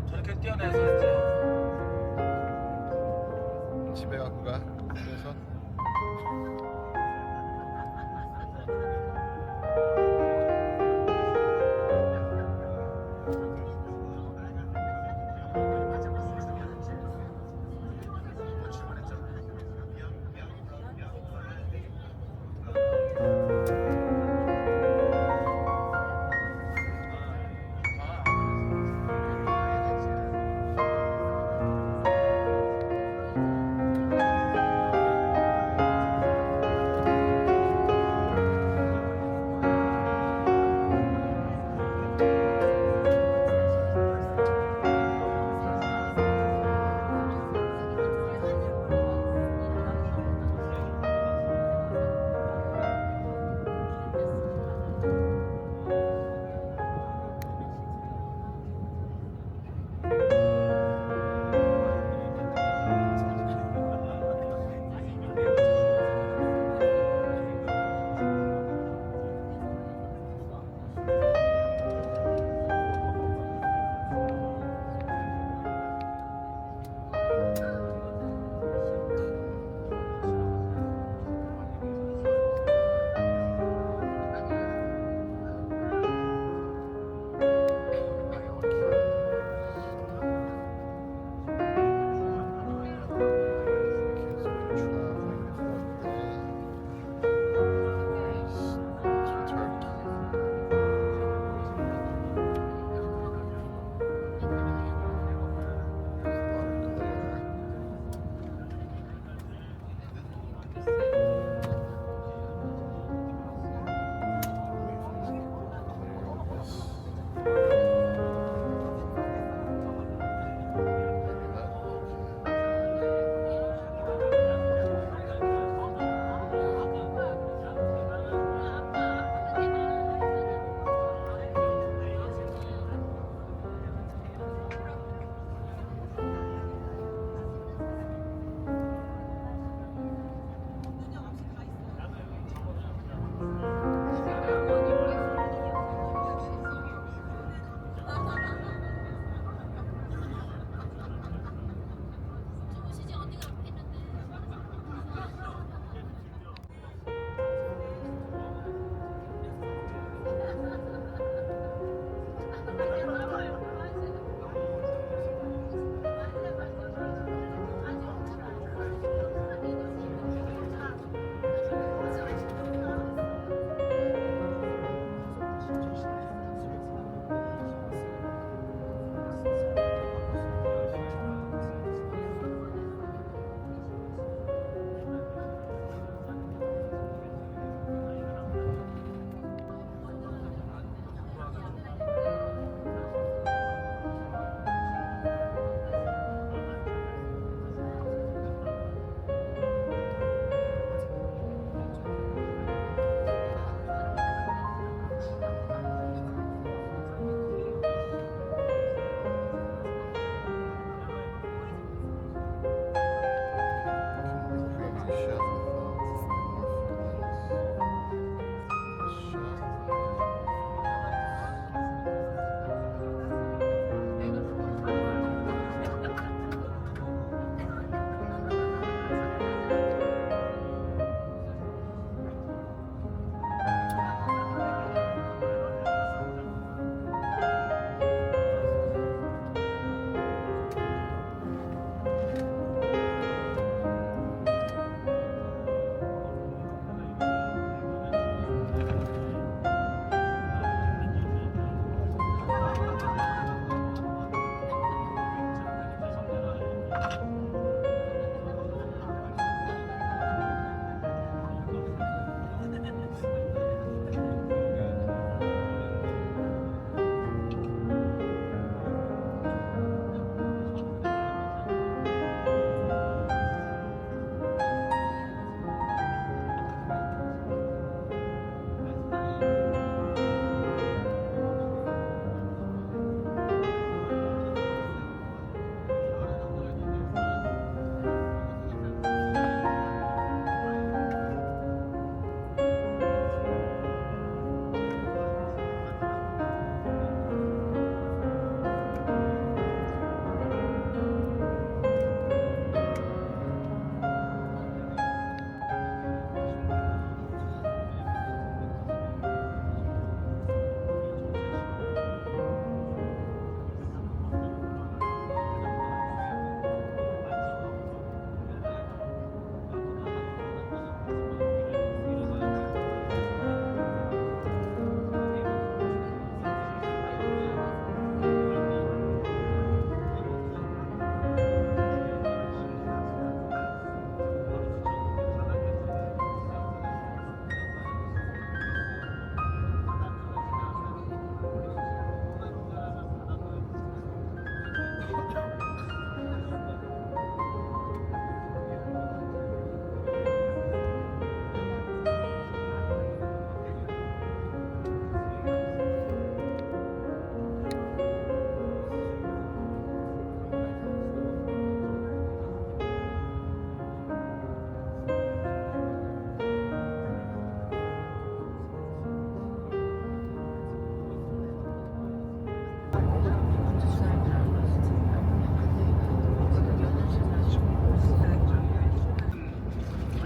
저렇게 뛰어내서 이제 집에 갖고 가. 그래서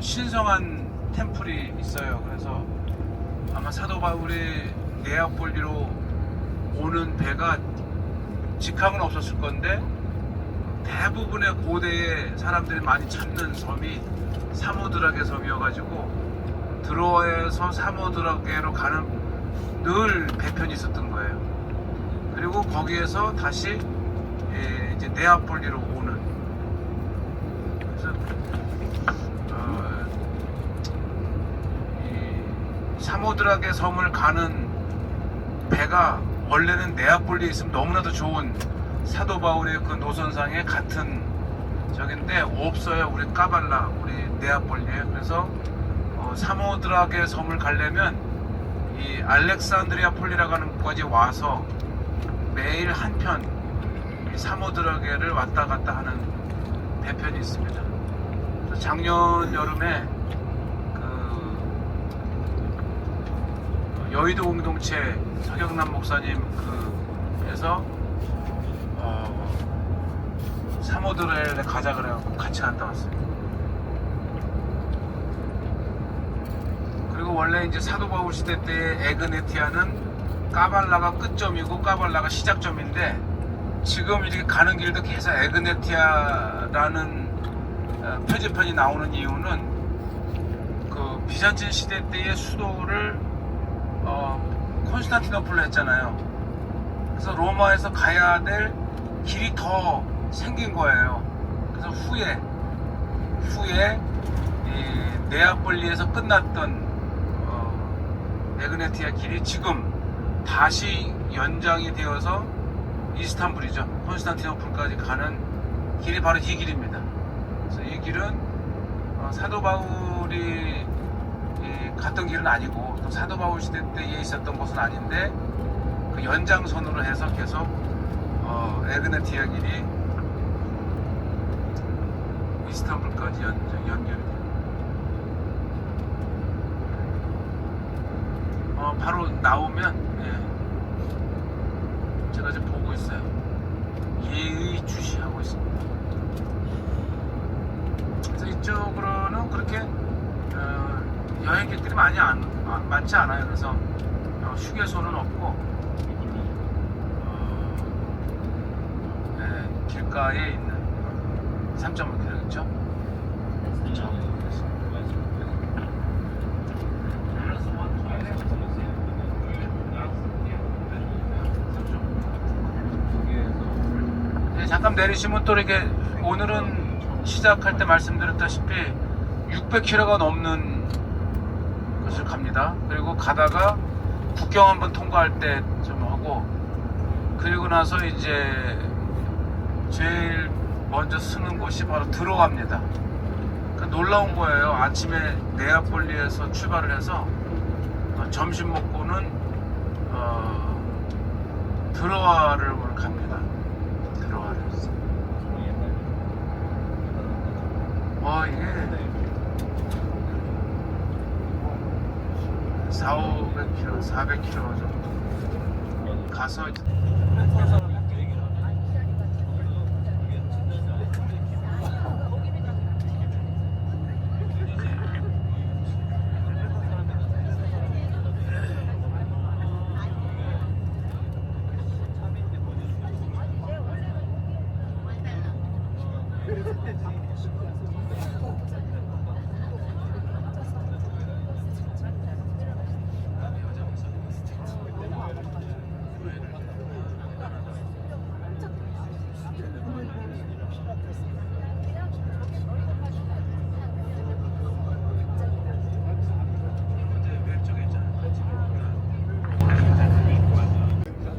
신성한 템플이 있어요. 그래서 아마 사도 바울이 네아폴리로 오는 배가 직항은 없었을 건데 대부분의 고대의 사람들이 많이 찾는 섬이 사모드라게 섬이어가지고 드로아에서 사모드라게로 가는 늘 배편이 있었던 거예요. 그리고 거기에서 다시 이제 네아폴리로 오는. 그래서 이 사모드라게 섬을 가는 배가 원래는 네아폴리에 있으면 너무나도 좋은 사도 바울의 그 노선상에 같은 저긴데 없어요. 우리 까발라, 우리 네아폴리에. 그래서 사모드라게 섬을 가려면 이 알렉산드리아 폴리라고 하는 곳까지 와서 매일 한 편 사모드라게를 왔다 갔다 하는 배편이 있습니다. 그래서 작년 여름에 그 여의도 공동체 서경남 목사님 그에서 사모드라게를 가자 그래갖고 같이 갔다 왔어요. 그리고 원래 이제 사도 바울 시대 때의 에그네티아는 까발라가 끝점이고 까발라가 시작점인데 지금 이렇게 가는 길도 계속 에그네티아라는 표지편이 나오는 이유는 그 비잔틴 시대 때의 수도를 콘스탄티노플로 했잖아요. 그래서 로마에서 가야 될 길이 더 생긴 거예요. 그래서 후에 이 네아폴리에서 끝났던 에그네티아 길이 지금 다시 연장이 되어서 이스탄불이죠. 콘스탄티노플까지 가는 길이 바로 이 길입니다. 그래서 이 길은 사도 바울이 갔던 길은 아니고 또 사도 바울 시대 때에 있었던 곳은 아닌데 그 연장선으로 해서 계속 에그네티아 길이 이스탄불까지 연결이 돼요. 바로 나오면 제가 지금 보고 있어요. 예의주시하고 있습니다. 그래서 이쪽으로는 그렇게 여행객들이 많지 않아요. 그래서 휴게소는 없고 길가에 있는 3.5km 있죠. 잠깐 내리시면 또 이렇게 오늘은 시작할 때 말씀드렸다시피 600km가 넘는 것을 갑니다. 그리고 가다가 국경 한번 통과할 때 좀 하고, 그리고 나서 이제 제일 먼저 쓰는 곳이 바로 들어갑니다. 그러니까 놀라운 거예요. 아침에 네아폴리에서 출발을 해서 점심 먹고는 드로아를 오늘 갑니다. 드로아를. 이게 400km, 400km 정도 가서 이제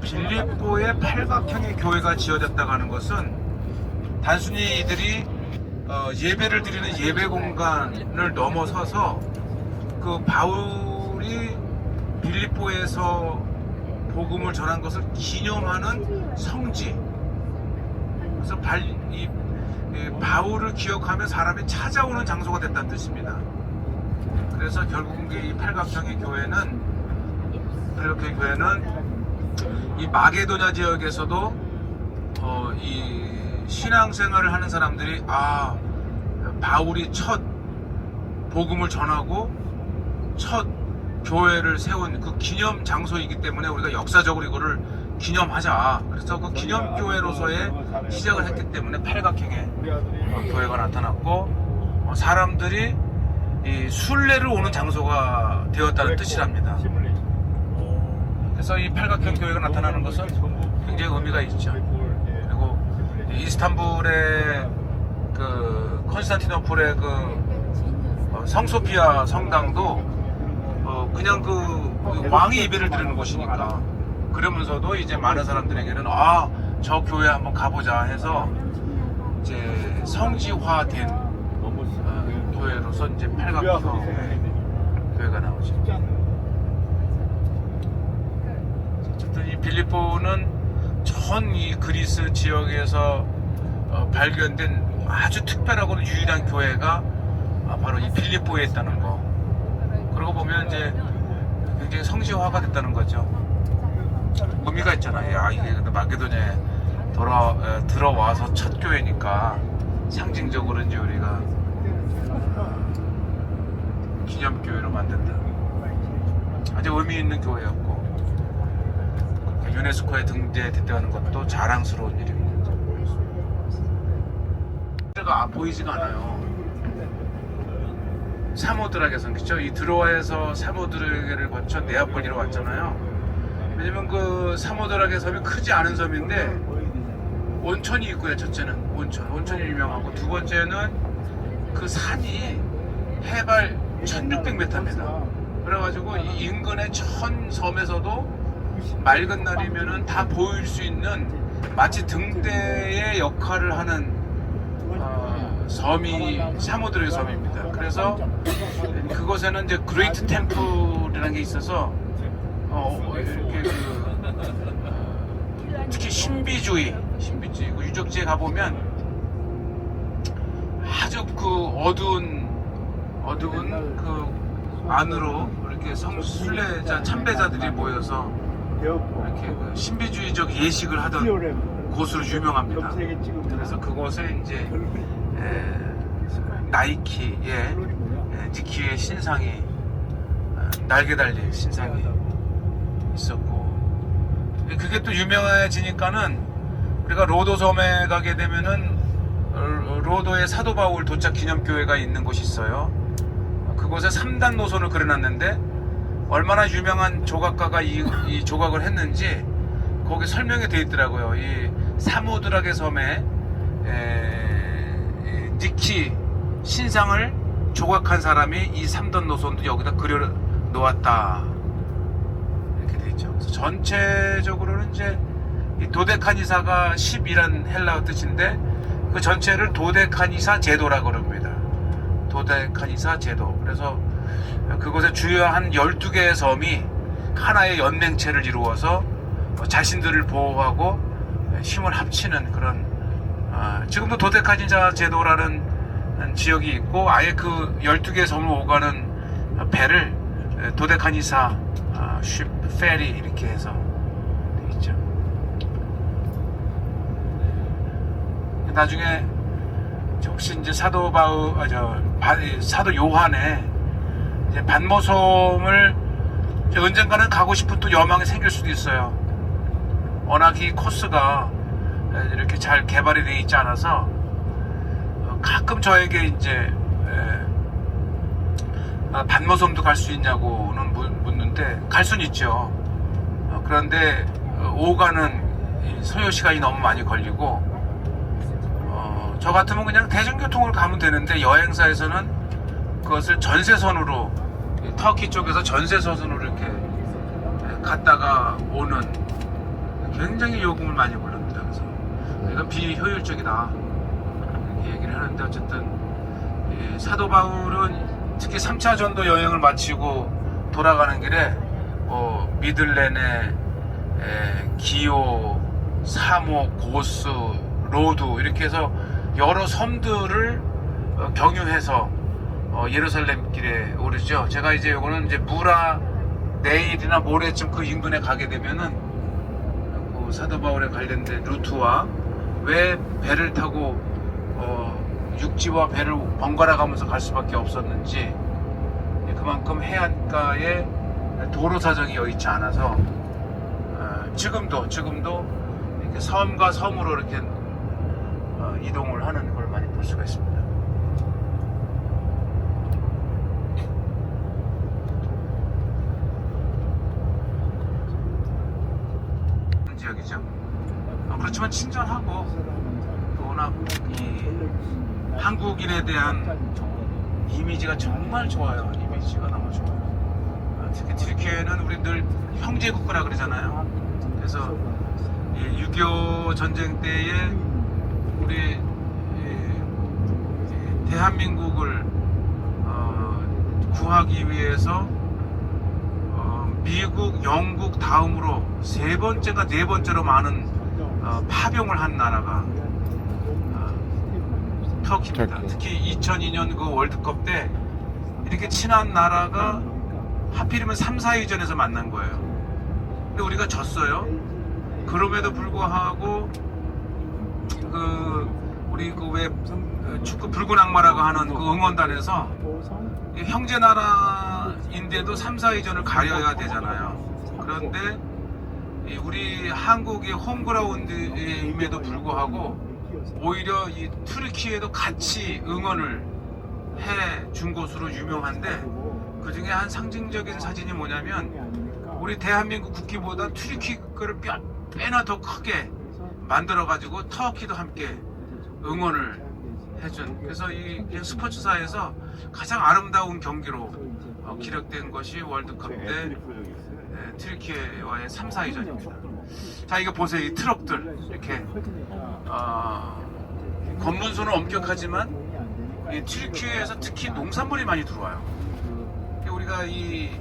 빌립보에 팔각형의 교회가 지어졌다고 하는 것은 단순히 이들이 예배를 드리는 예배 공간을 넘어서서 그 바울이 빌립보에서 복음을 전한 것을 기념하는 성지. 그래서 이 바울을 기억하며 사람이 찾아오는 장소가 됐다는 뜻입니다. 그래서 결국은 이 팔각형의 교회는 이 마게도냐 지역에서도 이 신앙생활을 하는 사람들이 바울이 첫 복음을 전하고 첫 교회를 세운 그 기념 장소이기 때문에 우리가 역사적으로 이거를 기념하자. 그래서 그 기념교회로서의 시작을 했기 때문에 팔각형의 교회가 나타났고, 사람들이 이 순례를 오는 장소가 되었다는 뜻이랍니다. 그래서 이 팔각형 교회가 나타나는 것은 굉장히 의미가 있죠. 그리고 이스탄불의 그 콘스탄티노플의 그 성소피아 성당도 그냥 그 왕이 예배를 드리는 곳이니까, 그러면서도 이제 많은 사람들에게는 저 교회 한번 가보자 해서 이제 성지화된 교회로서 이제 팔각형 교회가 나오죠. 어쨌든 이 빌립보는 전 이 그리스 지역에서 발견된 아주 특별하고는 유일한 교회가 바로 이 빌립보에 있다는 거. 그러고 보면 이제 굉장히 성지화가 됐다는 거죠. 의미가 있잖아요. 이게 마게도냐에 들어와서 첫 교회니까 상징적으로 이제 우리가 기념교회로 만든다. 아주 의미 있는 교회였고, 유네스코에 등재됐다는 것도 자랑스러운 일입니다. 가 보이지가 않아요. 사모드락에서는, 그쵸? 이 드로아에서 사모드락을 거쳐 네아폴리로 왔잖아요. 왜냐면 그 사모드락의 섬이 크지 않은 섬인데 온천이 있고요. 첫째는 온천이 유명하고, 두 번째는 그 산이 해발 1600m입니다. 그래가지고 이 인근의 전 섬에서도 맑은 날이면은 다 보일 수 있는 마치 등대의 역할을 하는 섬이 사모드락의 섬입니다. 그래서 그곳에는 이제 그레이트 템플이라는 게 있어서 이렇게 특히 신비주의 그 유적지에 가보면 아주 그 어두운 그 안으로 이렇게 순례자 참배자들이 모여서 이렇게 그 신비주의적 예식을 하던 곳으로 유명합니다. 그래서 그곳에 이제 나이키의 니키의 신상이 날개 달린 신상이 있었고, 그게 또 유명해지니까는 우리가 로도 섬에 가게 되면은 로도의 사도 바울 도착 기념교회가 있는 곳이 있어요. 그곳에 3단 노선을 그려놨는데 얼마나 유명한 조각가가 이 조각을 했는지 거기 설명이 되어 있더라고요. 이 사모드락의 섬에 터키 신상을 조각한 사람이 이 3던 노선도 여기다 그려 놓았다 이렇게 돼 있죠. 그래서 전체적으로는 이제 이 도데카니사가 10이란 헬라어 뜻인데 그 전체를 도데카니사 제도라 그럽니다. 도데카니사 제도. 그래서 그곳에 주요한 12개의 섬이 하나의 연맹체를 이루어서 자신들을 보호하고 힘을 합치는 그런 지금도 도데카니사 제도라는 지역이 있고 아예 그 12개의 섬을 오가는 배를 도데카니사 쉽 페리 이렇게 해서 돼 있죠. 나중에 혹시 이제 사도 요한의 이제 반모섬을 언젠가는 가고 싶은 또 여망이 생길 수도 있어요. 워낙 이 코스가 이렇게 잘 개발이 되어 있지 않아서 가끔 저에게 이제 반모섬도 갈 수 있냐고는 묻는데 갈 수는 있죠. 그런데 오가는 소요 시간이 너무 많이 걸리고 저 같으면 그냥 대중교통으로 가면 되는데 여행사에서는 그것을 전세선으로 터키 쪽에서 전세선으로 이렇게 갔다가 오는 굉장히 요금을 많이 부릅니다. 그래서 이건 비효율적이다 이렇게 얘기를 하는데 어쨌든 사도 바울은 특히 3차 전도 여행을 마치고 돌아가는 길에 미들렌의 기오, 사모, 고스, 로드 이렇게 해서 여러 섬들을 경유해서 예루살렘 길에 오르죠. 제가 이제 요거는 이제 내일이나 모레쯤 그 인근에 가게 되면은 그 사도 바울에 관련된 루트와 왜 배를 타고 육지와 배를 번갈아 가면서 갈 수밖에 없었는지 그만큼 해안가에 도로 사정이 여의치 않아서 지금도 이렇게 섬과 섬으로 이렇게 이동을 하는 걸 많이 볼 수가 있습니다. 지역이죠. 그렇지만 친절하고 또 워낙 이 한국인에 대한 이미지가 정말 좋아요. 이미지가 너무 좋아요. 특히 튀르키예는 우리 늘 형제국가라 그러잖아요. 그래서 6.25 전쟁 때에 우리 대한민국을 구하기 위해서 미국, 영국 다음으로 세 번째가 네 번째로 많은 파병을 한 나라가 터키입니다. 특히 2002년 그 월드컵 때 이렇게 친한 나라가 하필이면 3, 4위전에서 만난 거예요. 근데 우리가 졌어요. 그럼에도 불구하고 우리 왜 축구 붉은 악마라고 하는 그 응원단에서 형제 나라인데도 3, 4위전을 가려야 되잖아요. 그런데 우리 한국의 홈그라운드임에도 불구하고 오히려 이 튀르키예도 같이 응원을 해 준 것으로 유명한데 그 중에 한 상징적인 사진이 뭐냐면 우리 대한민국 국기보다 튀르키 거를 꽤나 더 크게 만들어 가지고 터키도 함께 응원을 해준. 그래서 이 스포츠사에서 가장 아름다운 경기로 기록된 것이 월드컵 때 튀르키예와의 3, 4위전입니다. 자, 이거 보세요. 이 트럭들 이렇게 검문소는 엄격하지만 이 튀르키예에서 특히 농산물이 많이 들어와요. 우리가 이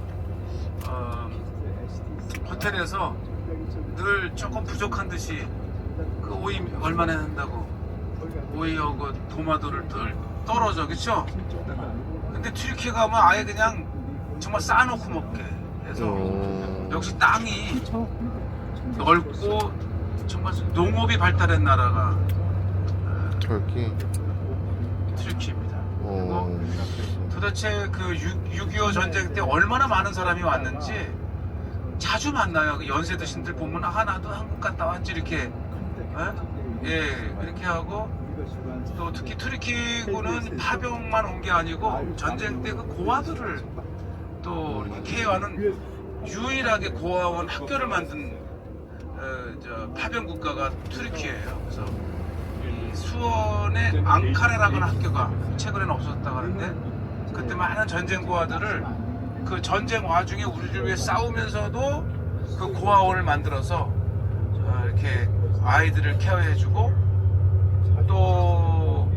호텔에서 늘 조금 부족한 듯이 그 오이 얼마나 한다고 오이하고 토마토를 떨어져, 그쵸? 근데 튀르키예 가면 아예 그냥 정말 싸놓고 먹게 해서 역시 땅이 넓고 정말 농업이 발달한 나라가 튀르키예입니다. 그리고 도대체 그 6.25 전쟁 때 얼마나 많은 사람이 왔는지 자주 만나요. 그 연세 드신들 보면 나도 한국 갔다 왔지 이렇게 이렇게 하고 또 특히 튀르키예군은 파병만 온 게 아니고 전쟁 때 그 고아들을 또 이렇게 케어하는 유일하게 고아원 학교를 만든 파병 국가가 튀르키예예요. 그래서 이 수원의 앙카라라는 학교가 최근에는 없어졌다고 하는데 그때 많은 전쟁 고아들을 그 전쟁 와중에 우리를 위해 싸우면서도 그 고아원을 만들어서 이렇게 아이들을 케어해주고 또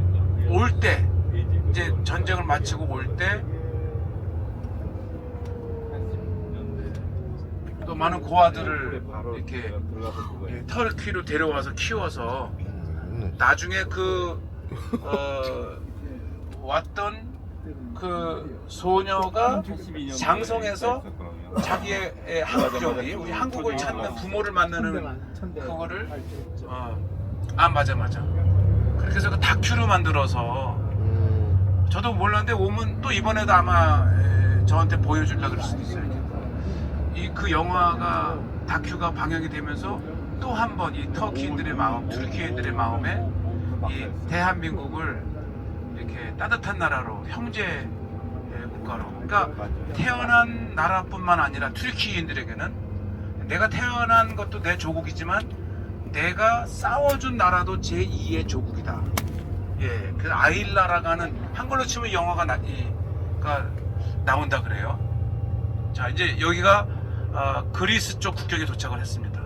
올 때 이제 전쟁을 마치고 올 때 또 많은 고아들을 이렇게 터키로 데려와서 키워서 나중에 왔던 그 소녀가 장성에서 자기의 한국적이 우리 한국을 찾는 부모를 만나는 그거를 맞아 그렇게 해서 그 다큐로 만들어서 저도 몰랐는데 오면 또 이번에도 아마 저한테 보여주려고 그럴 수도 있어요. 그 영화가 다큐가 방영이 되면서 또 한 번 이 터키인들의 마음, 투르키인들의 마음에 이 대한민국을 이렇게 따뜻한 나라로 형제 국가로 그러니까 태어난 나라뿐만 아니라 투르키인들에게는 내가 태어난 것도 내 조국이지만 내가 싸워준 나라도 제2의 조국이다. 예, 그 아일라라고 하는 한글로 치면 영화가 나온다 그래요. 자, 이제 여기가 그리스 쪽 국경에 도착을 했습니다.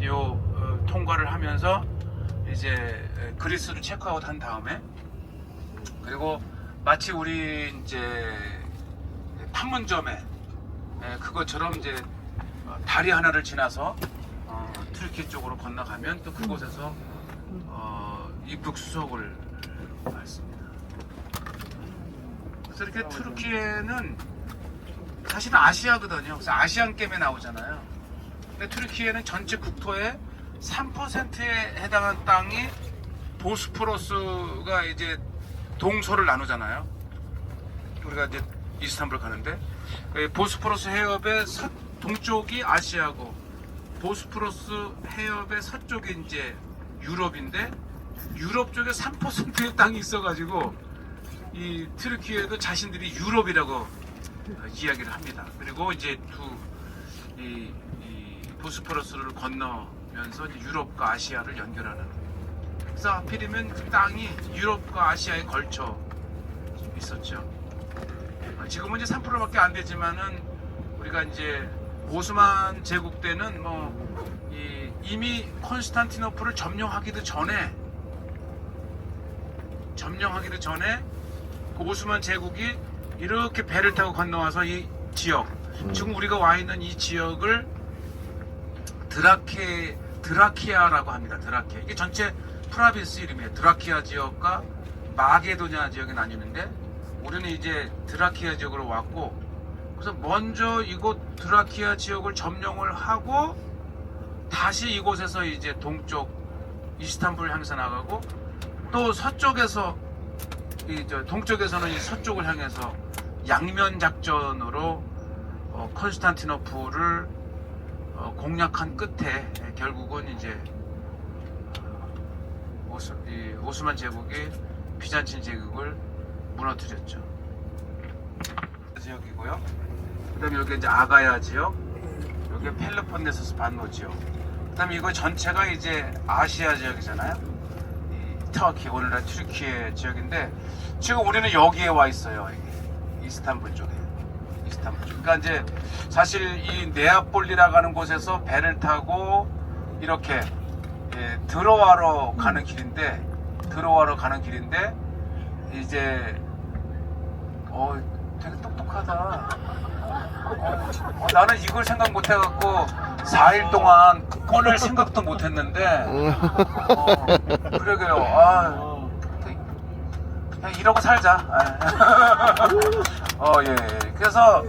요 통과를 하면서 이제 그리스를 체크아웃 한 다음에 그리고 마치 우리 이제 판문점에 그것처럼 이제 다리 하나를 지나서 튀르키 쪽으로 건너가면 또 그곳에서 입국 수속을 받습니다. 그래서 이렇게 튀르키예는 사실은 아시아거든요. 그래서 아시안 게임에 나오잖아요. 근데 튀르키예는 전체 국토의 3%에 해당한 땅이 보스포러스가 이제 동서를 나누잖아요. 우리가 이제 이스탄불 가는데 보스포러스 해협의 동쪽이 아시아고 보스포러스 해협의 서쪽이 이제 유럽인데 유럽 쪽에 3%의 땅이 있어가지고 이 튀르키예도 자신들이 유럽이라고 이야기를 합니다. 그리고 이제 이 보스포러스를 건너면서 이제 유럽과 아시아를 연결하는. 그래서 하필이면 그 땅이 유럽과 아시아에 걸쳐 있었죠. 지금은 이제 3%밖에 안 되지만은 우리가 이제 오스만 제국 때는 이미 콘스탄티노플을 점령하기도 전에 그 오스만 제국이 이렇게 배를 타고 건너와서 이 지역, 지금 우리가 와 있는 이 지역을 드라키아라고 합니다. 드라키아. 이게 전체 프라빈스 이름이에요. 드라키아 지역과 마게도냐 지역이 나뉘는데 우리는 이제 드라키아 지역으로 왔고 그래서 먼저 이곳 드라키아 지역을 점령을 하고 다시 이곳에서 이제 동쪽 이스탄불 향해서 나가고 또 서쪽에서 동쪽에서는 이 서쪽을 향해서 양면 작전으로 콘스탄티노플을 공략한 끝에 결국은 이제 오스만 제국이 비잔틴 제국을 무너뜨렸죠. 지역이고요. 그다음에 여기 이제 아가야 지역, 여기 펠로폰네소스 반도 지역. 그다음에 이거 전체가 이제 아시아 지역이잖아요. 이 터키, 오늘날 튀르키예 지역인데 지금 우리는 여기에 와 있어요. 이스탄불 쪽에. 그러니까 이제 사실 이 네아폴리라고 하는 곳에서 배를 타고 이렇게 드로아로 가는 길인데 이제 되게 똑똑하다. 나는 이걸 생각 못 해갖고 4일 동안 꺼낼 생각도 못 했는데 그러게요. 그냥 이러고 살자. 예. 그래서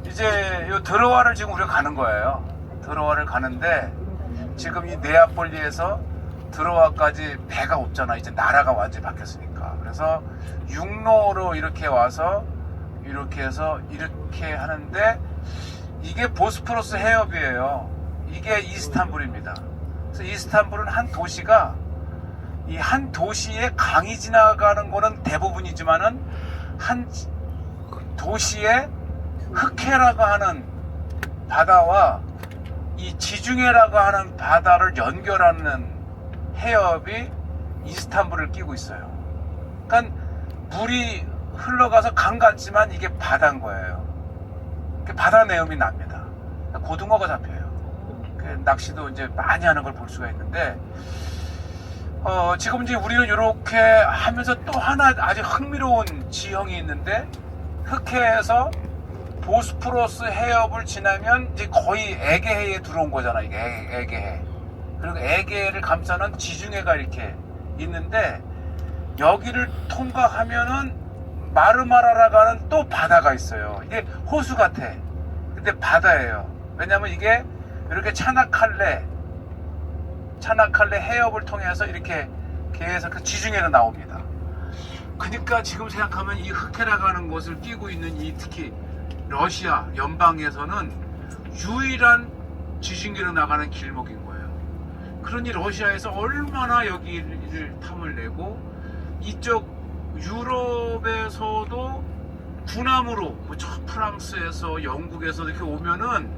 이제 이 드로아를 지금 우리가 가는 거예요. 드로아를 가는데 지금 이 네아폴리에서 드로아까지 배가 없잖아. 이제 나라가 완전히 바뀌었으니까. 그래서 육로로 이렇게 와서 이렇게 해서 이렇게 하는데 이게 보스포러스 해협이에요. 이게 이스탄불입니다. 그래서 이스탄불은 한 도시가 이 한 도시에 강이 지나가는 거는 대부분이지만은 한 도시에 흑해라고 하는 바다와 이 지중해라고 하는 바다를 연결하는 해협이 이스탄불을 끼고 있어요. 그러니까 물이 흘러가서 강 같지만 이게 바다인 거예요. 바다 내음이 납니다. 고등어가 잡혀요. 낚시도 이제 많이 하는 걸 볼 수가 있는데, 지금 이제 우리는 이렇게 하면서 또 하나 아주 흥미로운 지형이 있는데, 흑해에서 보스포러스 해협을 지나면 이제 거의 에게해에 들어온 거잖아. 이게 에게해. 그리고 에게해를 감싸는 지중해가 이렇게 있는데, 여기를 통과하면은 마르마라라고 하는 또 바다가 있어요. 이게 호수 같아. 근데 바다예요. 왜냐면 이게 이렇게 차나칼레 해협을 통해서 이렇게 계속 그 지중해로 나옵니다. 그러니까 지금 생각하면 이 흑해라고 하는 곳을 끼고 있는 이 특히 러시아 연방에서는 유일한 지중해로 나가는 길목인 거예요. 그러니 러시아에서 얼마나 여기를 탐을 내고, 이쪽 유럽에서도 군함으로 뭐 프랑스에서 영국에서 이렇게 오면은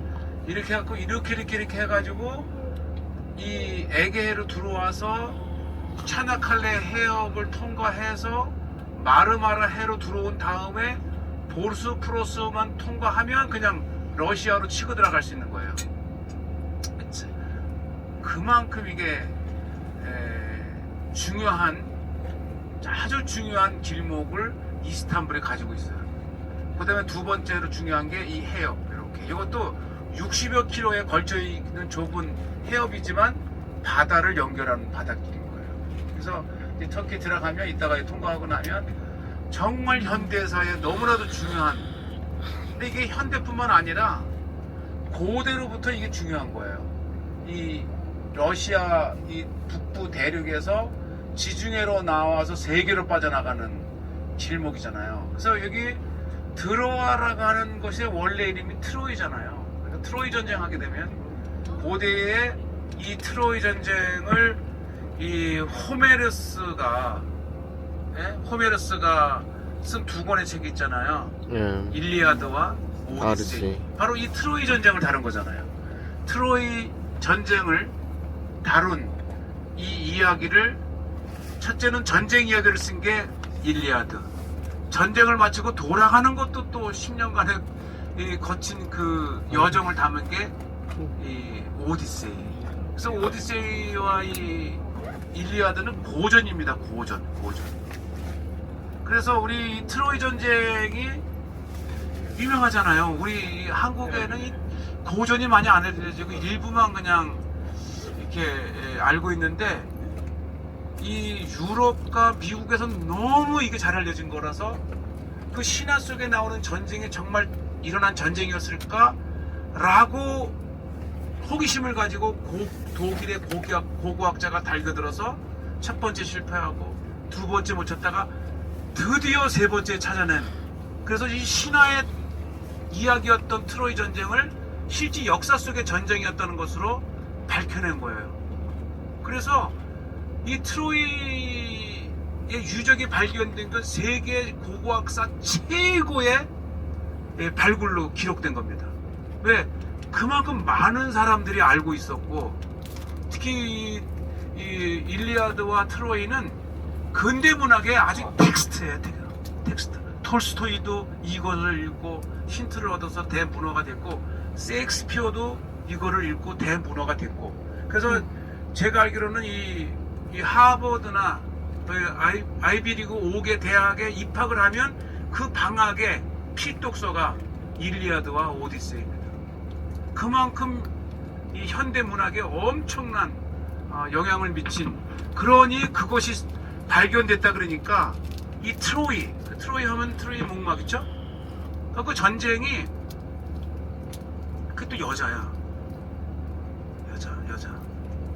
이렇게 해갖고 이렇게 해가지고 이 에게해로 들어와서 차나칼레 해협을 통과해서 마르마라 해로 들어온 다음에 보스포러스만 통과하면 그냥 러시아로 치고 들어갈 수 있는 거예요. 그만큼 이게 아주 중요한 길목을 이스탄불에 가지고 있어요. 그 다음에 두 번째로 중요한 게 이 해협. 이렇게 이것도 60여 킬로에 걸쳐 있는 좁은 해협이지만 바다를 연결하는 바닷길인 거예요. 그래서 이 터키 들어가면 이따가 통과하고 나면 정말 현대사에 너무나도 중요한, 근데 이게 현대뿐만 아니라 고대로부터 이게 중요한 거예요. 이 러시아 이 북부 대륙에서 지중해로 나와서 세계로 빠져나가는 길목이잖아요. 그래서 여기 드로아라고 하는 것이 원래 이름이 트로이잖아요. 그러니까 트로이 전쟁하게 되면 고대의 이 트로이 전쟁을 이 호메르스가 쓴 두 권의 책이 있잖아요. 일리아드와 오디세이. 바로 이 트로이 전쟁을 다룬 거잖아요. 트로이 전쟁을 다룬 이 이야기를, 첫째는 전쟁 이야기를 쓴 게 일리아드. 전쟁을 마치고 돌아가는 것도 또 10년간의 이 거친 그 여정을 담은 게 이 오디세이. 그래서 오디세이와 이 일리아드는 고전입니다. 고전. 그래서 우리 트로이 전쟁이 유명하잖아요. 우리 한국에는 이 고전이 많이 안 알려지고 일부만 그냥 이렇게 알고 있는데, 이 유럽과 미국에서는 너무 이게 잘 알려진 거라서 그 신화 속에 나오는 전쟁이 정말 일어난 전쟁이었을까? 라고 호기심을 가지고 독일의 고고학자가 달겨들어서 첫 번째 실패하고 두 번째 못 찾다가 드디어 세 번째 찾아낸, 그래서 이 신화의 이야기였던 트로이 전쟁을 실제 역사 속의 전쟁이었다는 것으로 밝혀낸 거예요. 그래서 이 트로이의 유적이 발견된 건 세계 고고학사 최고의 발굴로 기록된 겁니다. 왜? 그만큼 많은 사람들이 알고 있었고, 특히 이 일리아드와 트로이는 근대 문학의 아주 텍스트예요. 텍스트. 톨스토이도 이것을 읽고 힌트를 얻어서 대문어가 됐고, 셰익스피어도 이거를 읽고 대문어가 됐고, 그래서 제가 알기로는 이 하버드나 아이비리그 5개 대학에 입학을 하면 그 방학에 필독서가 일리아드와 오디세이입니다. 그만큼 이 현대 문학에 엄청난 영향을 미친, 그러니 그것이 발견됐다 그러니까 이 트로이 하면 트로이 목막 있죠? 그 전쟁이, 그게 또 여자.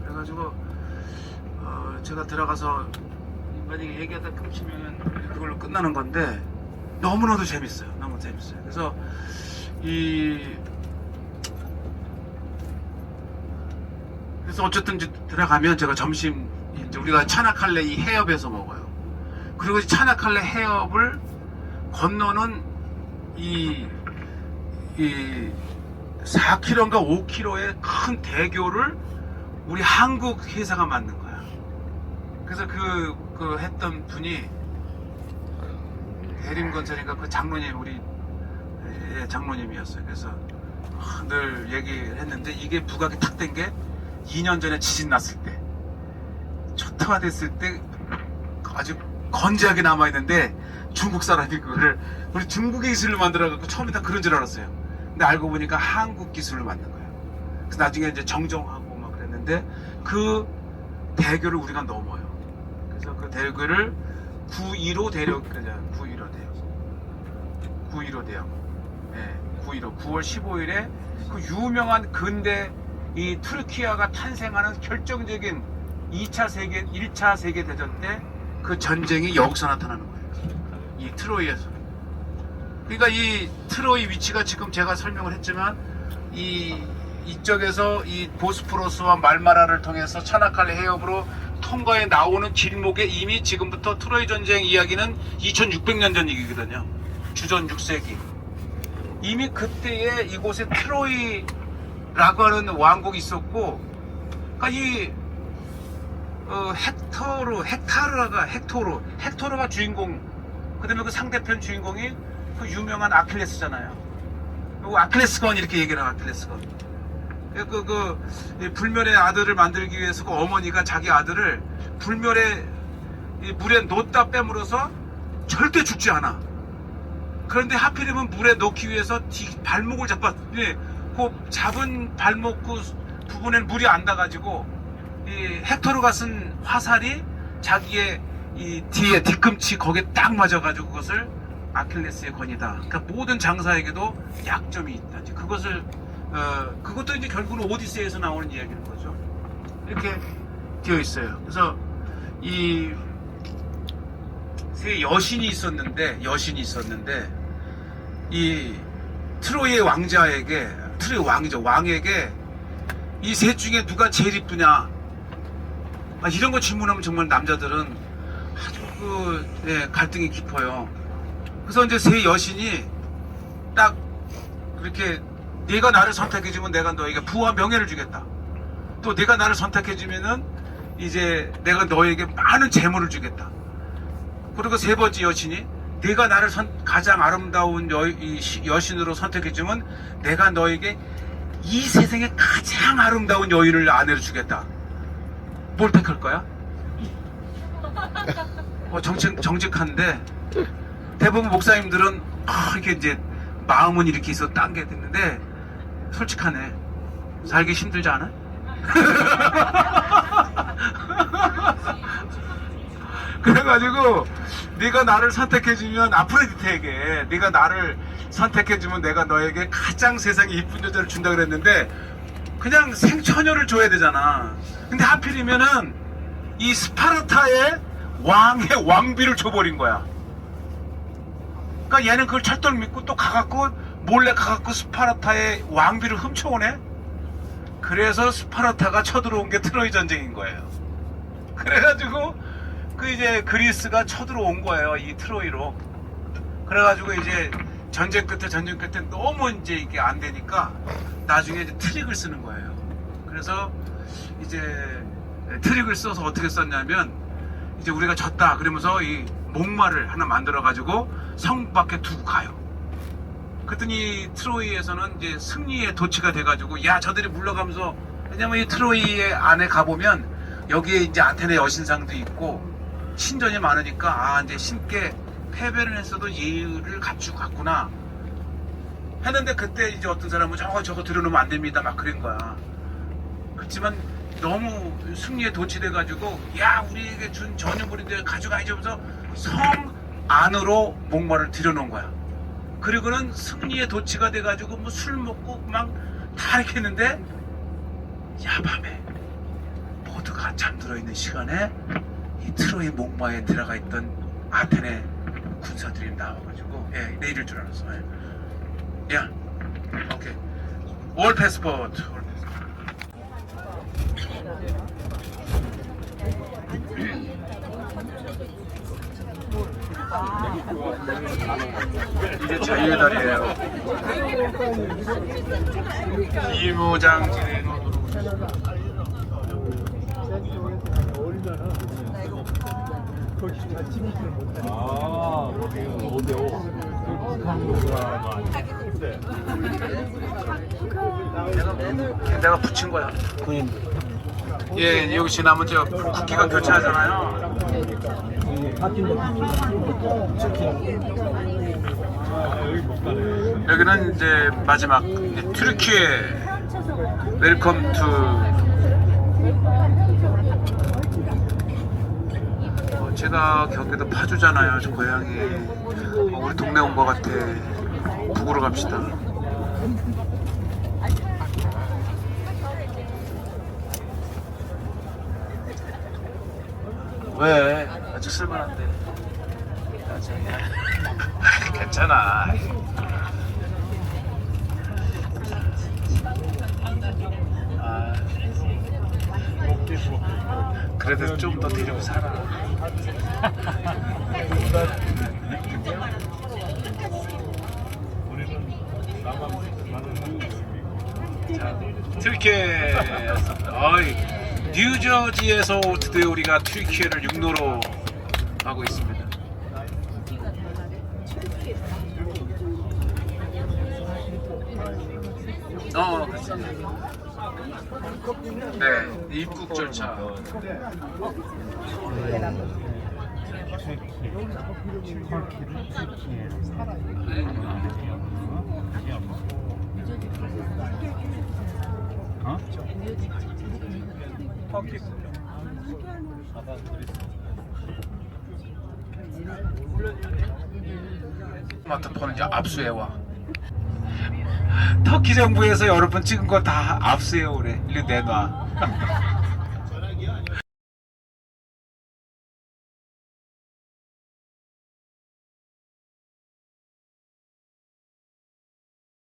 그래가지고 제가 들어가서 만약에 얘기하다 끊기면 그걸로 끝나는 건데 너무나도 재밌어요. 너무 재밌어요. 그래서 그래서 어쨌든 이제 들어가면 제가 점심 이제 우리가 차나칼레 이 해협에서 먹어요. 그리고 차나칼레 해협을 건너는 이 4km인가 5km의 큰 대교를 우리 한국 회사가 만든 거야. 그래서 그 했던 분이 해림건설인가 그 장로님, 우리 장로님이었어요. 그래서 늘 얘기를 했는데 이게 부각이 탁 된 게 2년 전에 지진 났을 때 초토화됐을 때 아주 건재하게 남아있는데 중국 사람이 그거를 우리 중국의 기술로 만들어갖고 처음에 다 그런 줄 알았어요. 근데 알고 보니까 한국 기술로 만든 거예요. 그래서 나중에 이제 정정하고 막 그랬는데 그 대교를 우리가 넘어요. 그래서 그 대교를 9.15 대력, 9.15 대역. 네, 9.15. 9월 15일에 그 유명한 근대 이 투르키아가 탄생하는 결정적인 1차 세계대전 때 그 전쟁이 여기서 나타나는 거예요. 이 트로이에서. 그러니까 이 트로이 위치가 지금 제가 설명을 했지만 이쪽에서 이 보스포러스와 말마라를 통해서 차나칼레 해협으로 통과해 나오는 길목에 이미 지금부터 트로이 전쟁 이야기는 2600년 전 얘기거든요. 주전 6세기. 이미 그때에 이곳에 트로이라고 하는 왕국이 있었고, 그러니까 이 헥토르가 주인공, 그 다음에 그 상대편 주인공이 그 유명한 아킬레스잖아요. 아킬레스건 이렇게 얘기를 해요. 아킬레스건. 불멸의 아들을 만들기 위해서 그 어머니가 자기 아들을 불멸의 물에 놓다 빼물어서 절대 죽지 않아. 그런데 하필이면 물에 넣기 위해서 발목을 잡았더니 그 잡은 발목 그 부분에 물이 안 닿아가지고 이 헥토르가 쓴 화살이 자기의 이 뒤에 뒤꿈치 거기에 딱 맞아가지고 그것을 아킬레스의 건이다. 그러니까 모든 장사에게도 약점이 있다. 이제 그것을 그것도 이제 결국은 오디세이에서 나오는 이야기인 거죠. 이렇게 되어 있어요. 그래서 이 세 여신이 있었는데 이 트로이의 왕에게 이 셋 중에 누가 제일 이쁘냐, 이런 거 질문하면 정말 남자들은 아주 갈등이 깊어요. 그래서 이제 세 여신이 딱 그렇게 네가 나를 선택해주면 내가 너에게 부와 명예를 주겠다. 또 네가 나를 선택해주면은 이제 내가 너에게 많은 재물을 주겠다. 그리고 세 번째 여신이 네가 나를 가장 아름다운 여신으로 선택해주면 내가 너에게 이 세상에 가장 아름다운 여인을 아내로 주겠다. 뭘 택할 거야? 정직한데 대부분 목사님들은 이렇게 이제 마음은 이렇게 있어 딴 게 됐는데 솔직하네. 살기 힘들지 않아? 그래가지고 네가 나를 선택해주면 아프로디테에게 네가 나를 선택해주면 내가 너에게 가장 세상에 이쁜 여자를 준다 그랬는데 그냥 생처녀를 줘야 되잖아. 근데 하필이면은 이 스파르타의 왕의 왕비를 줘버린 거야. 그러니까 얘는 그걸 철도를 믿고 또 몰래 가갖고 스파르타의 왕비를 훔쳐오네. 그래서 스파르타가 쳐들어온 게 트로이 전쟁인 거예요. 그래가지고 이제 그리스가 쳐들어온 거예요. 이 트로이로. 그래가지고 이제 전쟁 끝에 너무 이제 이게 안 되니까 나중에 이제 트릭을 쓰는 거예요. 그래서 이제 트릭을 써서 어떻게 썼냐면 이제 우리가 졌다 그러면서 이 목마를 하나 만들어가지고 성 밖에 두고 가요. 그랬더니 트로이에서는 이제 승리의 도취가 돼가지고 야 저들이 물러가면서, 왜냐면 이 트로이 안에 가보면 여기에 이제 아테네 여신상도 있고 신전이 많으니까 이제 신께 패배를 했어도 예의를 갖추고 갔구나 했는데, 그때 이제 어떤 사람은 저거 들여놓으면 안 됩니다 막 그런 거야. 그렇지만 너무 승리에 도취돼가지고 야 우리에게 준 전유물인데 가져가야지 하면서 성 안으로 목마를 들여놓은 거야. 그리고는 승리에 도취가 돼가지고 뭐 술 먹고 막 다 이렇게 했는데 야밤에 모두가 잠들어 있는 시간에 이 트로이 목마에 들어가 있던 아테네 군사들이 나와가지고 내일일 줄 알았어. 야 오케이 올 패스포트. 이게 자유의 달이에요. 이무장지대 내가 붙인 거야. 예, 여기 지나면 저 국기가 교차하잖아요. 여기는 이제 마지막 이제 튀르키예 웰컴 투. 제가 경기도 파주잖아요. 저 고향이. 우리 동네 온 것 같아. 북으로 갑시다. 왜? 아직 쓸만한데. 괜찮아. 아, 그래도 좀 더 데리고 살아. 자, 튀르키예. 어이, 뉴저지에서 드디어 우리가 튀르키예를 육로로 하고 있습니다. 그렇지. 네, 입국 절차. 스마트폰은 이제 압수해와. 터키 정부에서 여러 번 찍은 거 다 압수해오래. 일로 내놔.